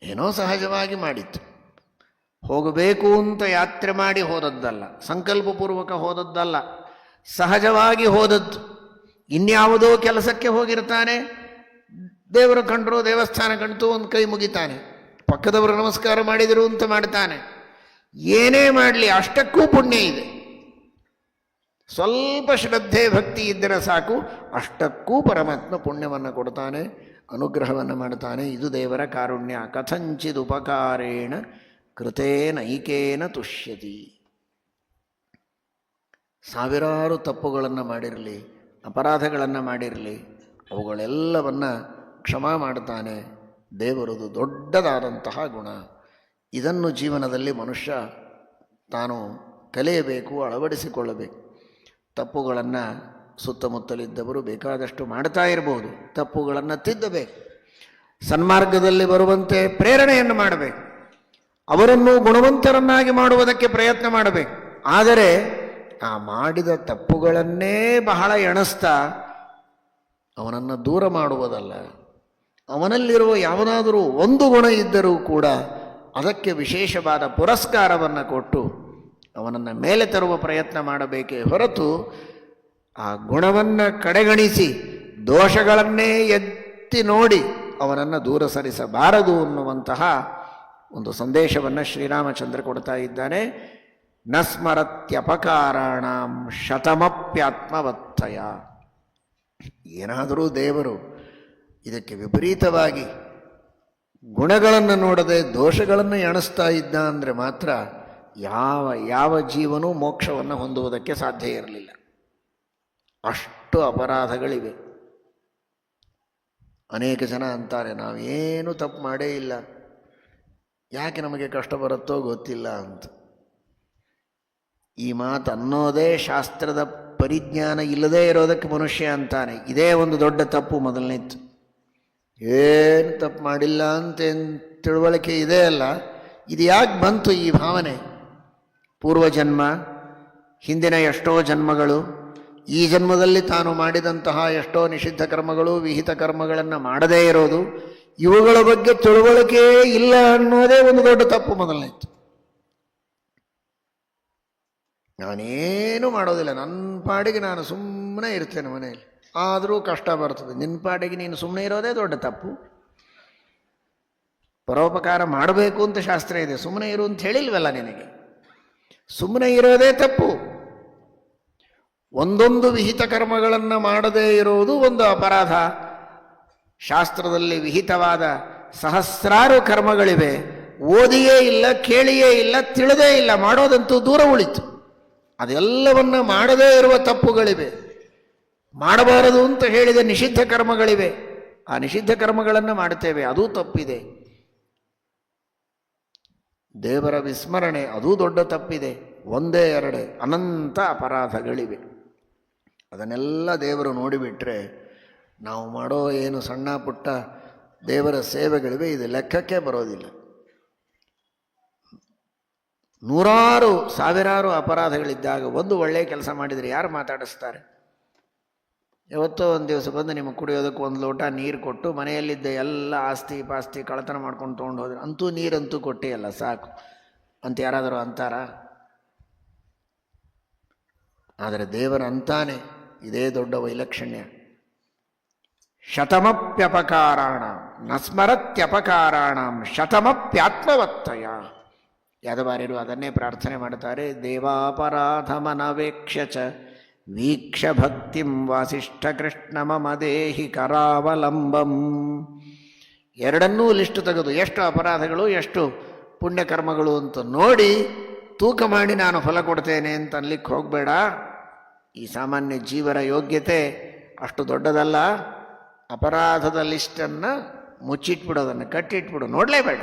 ಏನೋ ಸಹಜವಾಗಿ ಮಾಡಿತ್ತು. ಹೋಗಬೇಕು ಅಂತ ಯಾತ್ರೆ ಮಾಡಿ ಹೋದದ್ದಲ್ಲ, ಸಂಕಲ್ಪಪೂರ್ವಕ ಹೋದದ್ದಲ್ಲ, ಸಹಜವಾಗಿ ಹೋದದ್ದು. ಇನ್ಯಾವುದೋ ಕೆಲಸಕ್ಕೆ ಹೋಗಿರ್ತಾನೆ, ದೇವರು ಕಂಡರು, ದೇವಸ್ಥಾನ ಕಂಡು ಒಂದು ಕೈ ಮುಗಿತಾನೆ, ಪಕ್ಕದವರು ನಮಸ್ಕಾರ ಮಾಡಿದರು ಅಂತ ಮಾಡ್ತಾನೆ. ಏನೇ ಮಾಡಲಿ ಅಷ್ಟಕ್ಕೂ ಪುಣ್ಯ ಇದೆ. ಸ್ವಲ್ಪ ಶ್ರದ್ಧೆ ಭಕ್ತಿ ಇದ್ದರೆ ಸಾಕು, ಅಷ್ಟಕ್ಕೂ ಪರಮಾತ್ಮ ಪುಣ್ಯವನ್ನು ಕೊಡ್ತಾನೆ, ಅನುಗ್ರಹವನ್ನು ಮಾಡ್ತಾನೆ. ಇದು ದೇವರ ಕಾರುಣ್ಯ. ಕಥಂಚಿದುಪಕಾರೇಣ ಕೃತೇನೈಕೇನ ತುಷ್ಯತಿ. ಸಾವಿರಾರು ತಪ್ಪುಗಳನ್ನು ಮಾಡಿರಲಿ, ಅಪರಾಧಗಳನ್ನು ಮಾಡಿರಲಿ, ಅವುಗಳೆಲ್ಲವನ್ನು ಕ್ಷಮಾ ಮಾಡ್ತಾನೆ ದೇವರದು ದೊಡ್ಡದಾದಂತಹ ಗುಣ. ಇದನ್ನು ಜೀವನದಲ್ಲಿ ಮನುಷ್ಯ ತಾನು ಕಲಿಯಬೇಕು, ಅಳವಡಿಸಿಕೊಳ್ಳಬೇಕು. ತಪ್ಪುಗಳನ್ನು ಸುತ್ತಮುತ್ತಲಿದ್ದವರು ಬೇಕಾದಷ್ಟು ಮಾಡ್ತಾ ಇರಬಹುದು, ತಪ್ಪುಗಳನ್ನು ತಿದ್ದಬೇಕು, ಸನ್ಮಾರ್ಗದಲ್ಲಿ ಬರುವಂತೆ ಪ್ರೇರಣೆಯನ್ನು ಮಾಡಬೇಕು, ಅವರನ್ನು ಗುಣವಂತರನ್ನಾಗಿ ಮಾಡುವುದಕ್ಕೆ ಪ್ರಯತ್ನ ಮಾಡಬೇಕು. ಆದರೆ ಆ ಮಾಡಿದ ತಪ್ಪುಗಳನ್ನೇ ಬಹಳ ಎಣಿಸ್ತಾ ಅವನನ್ನು ದೂರ ಮಾಡುವುದಲ್ಲ. ಅವನಲ್ಲಿರುವ ಯಾವುದಾದರೂ ಒಂದು ಗುಣ ಇದ್ದರೂ ಕೂಡ ಅದಕ್ಕೆ ವಿಶೇಷವಾದ ಪುರಸ್ಕಾರವನ್ನು ಕೊಟ್ಟು ಅವನನ್ನು ಮೇಲೆ ತರುವ ಪ್ರಯತ್ನ ಮಾಡಬೇಕೇ ಹೊರತು ಆ ಗುಣವನ್ನು ಕಡೆಗಣಿಸಿ ದೋಷಗಳನ್ನೇ ಎತ್ತಿ ನೋಡಿ ಅವನನ್ನು ದೂರ ಸರಿಸಬಾರದು ಅನ್ನುವಂತಹ ಒಂದು ಸಂದೇಶವನ್ನು ಶ್ರೀರಾಮಚಂದ್ರ ಕೊಡ್ತಾ ಇದ್ದಾನೆ. ನ ಸ್ಮರತ್ಯಪಕಾರಾಣಾಂ ಶತಮಪ್ಯಾತ್ಮವತ್ತಯ. ಏನಾದರೂ ದೇವರು ಇದಕ್ಕೆ ವಿಪರೀತವಾಗಿ ಗುಣಗಳನ್ನು ನೋಡದೆ ದೋಷಗಳನ್ನು ಎಣಿಸ್ತಾ ಇದ್ದ ಅಂದರೆ ಮಾತ್ರ ಯಾವ ಜೀವನೂ ಮೋಕ್ಷವನ್ನು ಹೊಂದುವುದಕ್ಕೆ ಸಾಧ್ಯ ಇರಲಿಲ್ಲ. ಅಷ್ಟು ಅಪರಾಧಗಳಿವೆ. ಅನೇಕ ಜನ ಅಂತಾರೆ, ನಾವೇನು ತಪ್ಪು ಮಾಡೇ ಇಲ್ಲ, ಯಾಕೆ ನಮಗೆ ಕಷ್ಟ ಬರುತ್ತೋ ಗೊತ್ತಿಲ್ಲ ಅಂತ. ಈ ಮಾತು ಅನ್ನೋದೇ ಶಾಸ್ತ್ರದ ಪರಿಜ್ಞಾನ ಇಲ್ಲದೇ ಇರೋದಕ್ಕೆ ಮನುಷ್ಯ ಅಂತಾನೆ. ಇದೇ ಒಂದು ದೊಡ್ಡ ತಪ್ಪು. ಮೊದಲನೇದ್ದು ಏನು ತಪ್ಪು ಮಾಡಿಲ್ಲ ಅಂತ ತಿಳುವಳಿಕೆ ಇದೆ ಅಲ್ಲ, ಇದು ಯಾಕೆ ಬಂತು ಈ ಭಾವನೆ? ಪೂರ್ವಜನ್ಮ, ಹಿಂದಿನ ಎಷ್ಟೋ ಜನ್ಮಗಳು, ಈ ಜನ್ಮದಲ್ಲಿ ತಾನು ಮಾಡಿದಂತಹ ಎಷ್ಟೋ ನಿಷಿದ್ಧ ಕರ್ಮಗಳು, ವಿಹಿತ ಕರ್ಮಗಳನ್ನು ಮಾಡದೇ ಇರೋದು, ಇವುಗಳ ಬಗ್ಗೆ ತಿಳುವಳಿಕೆ ಇಲ್ಲ ಅನ್ನೋದೇ ಒಂದು ದೊಡ್ಡ ತಪ್ಪು. ಮೊದಲನೇದು, ನಾನೇನು ಮಾಡೋದಿಲ್ಲ, ನನ್ನ ಪಾಡಿಗೆ ನಾನು ಸುಮ್ಮನೆ ಇರ್ತೇನೆ ಮನೆಯಲ್ಲಿ, ಆದರೂ ಕಷ್ಟ ಬರ್ತದೆ. ನಿನ್ನ ಪಾಡಿಗೆ ನೀನು ಸುಮ್ಮನೆ ಇರೋದೇ ದೊಡ್ಡ ತಪ್ಪು. ಪರೋಪಕಾರ ಮಾಡಬೇಕು ಅಂತ ಶಾಸ್ತ್ರ ಇದೆ, ಸುಮ್ಮನೆ ಇರು ಅಂತ ಹೇಳಿಲ್ವಲ್ಲ ನಿನಗೆ. ಸುಮ್ಮನೆ ಇರೋದೇ ತಪ್ಪು. ಒಂದೊಂದು ವಿಹಿತ ಕರ್ಮಗಳನ್ನು ಮಾಡದೇ ಇರುವುದು ಒಂದು ಅಪರಾಧ. ಶಾಸ್ತ್ರದಲ್ಲಿ ವಿಹಿತವಾದ ಸಹಸ್ರಾರು ಕರ್ಮಗಳಿವೆ, ಓದಿಯೇ ಇಲ್ಲ, ಕೇಳಿಯೇ ಇಲ್ಲ, ತಿಳಿದೇ ಇಲ್ಲ, ಮಾಡೋದಂತೂ ದೂರ ಉಳಿತು. ಅದೆಲ್ಲವನ್ನ ಮಾಡದೇ ಇರುವ ತಪ್ಪುಗಳಿವೆ. ಮಾಡಬಾರದು ಅಂತ ಹೇಳಿದ ನಿಷಿದ್ಧ ಕರ್ಮಗಳಿವೆ, ಆ ನಿಷಿದ್ಧ ಕರ್ಮಗಳನ್ನು ಮಾಡ್ತೇವೆ, ಅದೂ ತಪ್ಪಿದೆ. ದೇವರ ವಿಸ್ಮರಣೆ, ಅದೂ ದೊಡ್ಡ ತಪ್ಪಿದೆ. ಒಂದೇ ಎರಡೇ ಅನಂತ ಅಪರಾಧಗಳಿವೆ. ಅದನ್ನೆಲ್ಲ ದೇವರು ನೋಡಿಬಿಟ್ರೆ ನಾವು ಮಾಡೋ ಏನು ಸಣ್ಣ ಪುಟ್ಟ ದೇವರ ಸೇವೆಗಳಿವೆ, ಇದು ಲೆಕ್ಕಕ್ಕೆ ಬರೋದಿಲ್ಲ. ನೂರಾರು ಸಾವಿರಾರು ಅಪರಾಧಗಳಿದ್ದಾಗ ಒಂದು ಒಳ್ಳೆಯ ಕೆಲಸ ಮಾಡಿದರೆ ಯಾರು ಮಾತಾಡಿಸ್ತಾರೆ? ಯಾವತ್ತೋ ಒಂದು ದಿವಸ ಬಂದು ನಿಮಗೆ ಕುಡಿಯೋದಕ್ಕೆ ಒಂದು ಲೋಟ ನೀರು ಕೊಟ್ಟು ಮನೆಯಲ್ಲಿದ್ದ ಎಲ್ಲ ಆಸ್ತಿ ಪಾಸ್ತಿ ಕಳ್ಳತನ ಮಾಡ್ಕೊಂಡು ತೊಗೊಂಡು ಹೋದ್ರೆ, ಅಂತೂ ನೀರಂತೂ ಕೊಟ್ಟೆಯಲ್ಲ ಸಾಕು ಅಂತ ಯಾರಾದರೂ ಅಂತಾರ? ಆದರೆ ದೇವರ ಅಂತಾನೆ, ಇದೇ ದೊಡ್ಡ ವೈಲಕ್ಷಣ್ಯ. ಶತಮಪ್ಯಪಕಾರಾಣ ನ ಸ್ಮರತ್ಯಪಕಾರಾಣ ಶತಮಪ್ಯಾತ್ಮವತ್ತಯ. ಯಾದವಾರ್ಯರು ಅದನ್ನೇ ಪ್ರಾರ್ಥನೆ ಮಾಡ್ತಾರೆ. ದೇವಾಪರಾಧಮನವೇಕ್ಷ್ಯ ಚ ವೀಕ್ಷ ಭಕ್ತಿಂ ವಾಸಿಷ್ಠ ಕೃಷ್ಣ ಮಮ ದೇಹಿ ಕರಾವಲಂಬಂ. ಎರಡನ್ನೂ ಲಿಸ್ಟ್ ತೆಗೆದು ಎಷ್ಟು ಅಪರಾಧಗಳು ಎಷ್ಟು ಪುಣ್ಯಕರ್ಮಗಳು ಅಂತ ನೋಡಿ ತೂಕ ಮಾಡಿ ನಾನು ಫಲ ಕೊಡ್ತೇನೆ ಅಂತ ಅನ್ಲಿಕ್ಕೆ ಹೋಗಬೇಡ. ಈ ಸಾಮಾನ್ಯ ಜೀವರ ಯೋಗ್ಯತೆ ಅಷ್ಟು ದೊಡ್ಡದಲ್ಲ. ಅಪರಾಧದ ಲಿಸ್ಟನ್ನು ಮುಚ್ಚಿಟ್ಬಿಡೋದನ್ನು ಕಟ್ಟಿಟ್ಬಿಡು, ನೋಡಲೇಬೇಡ,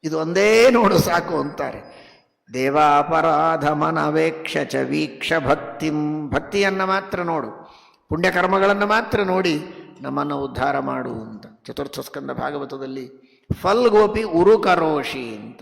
ಇದು ಒಂದೇ ನೋಡು ಸಾಕು ಅಂತಾರೆ. ದೇವಾಪರಾಧಮನವೇಕ್ಷ ಚ ವೀಕ್ಷ ಭಕ್ತಿಂ. ಭಕ್ತಿಯನ್ನು ಮಾತ್ರ ನೋಡು, ಪುಣ್ಯಕರ್ಮಗಳನ್ನು ಮಾತ್ರ ನೋಡಿ ನಮ್ಮನ್ನು ಉದ್ಧಾರ ಮಾಡು ಅಂತ ಚತುರ್ಥ ಸ್ಕಂದ ಭಾಗವತದಲ್ಲಿ ಫಲ್ಗೋಪಿ ಉರುಕರೋಷಿ ಅಂತ.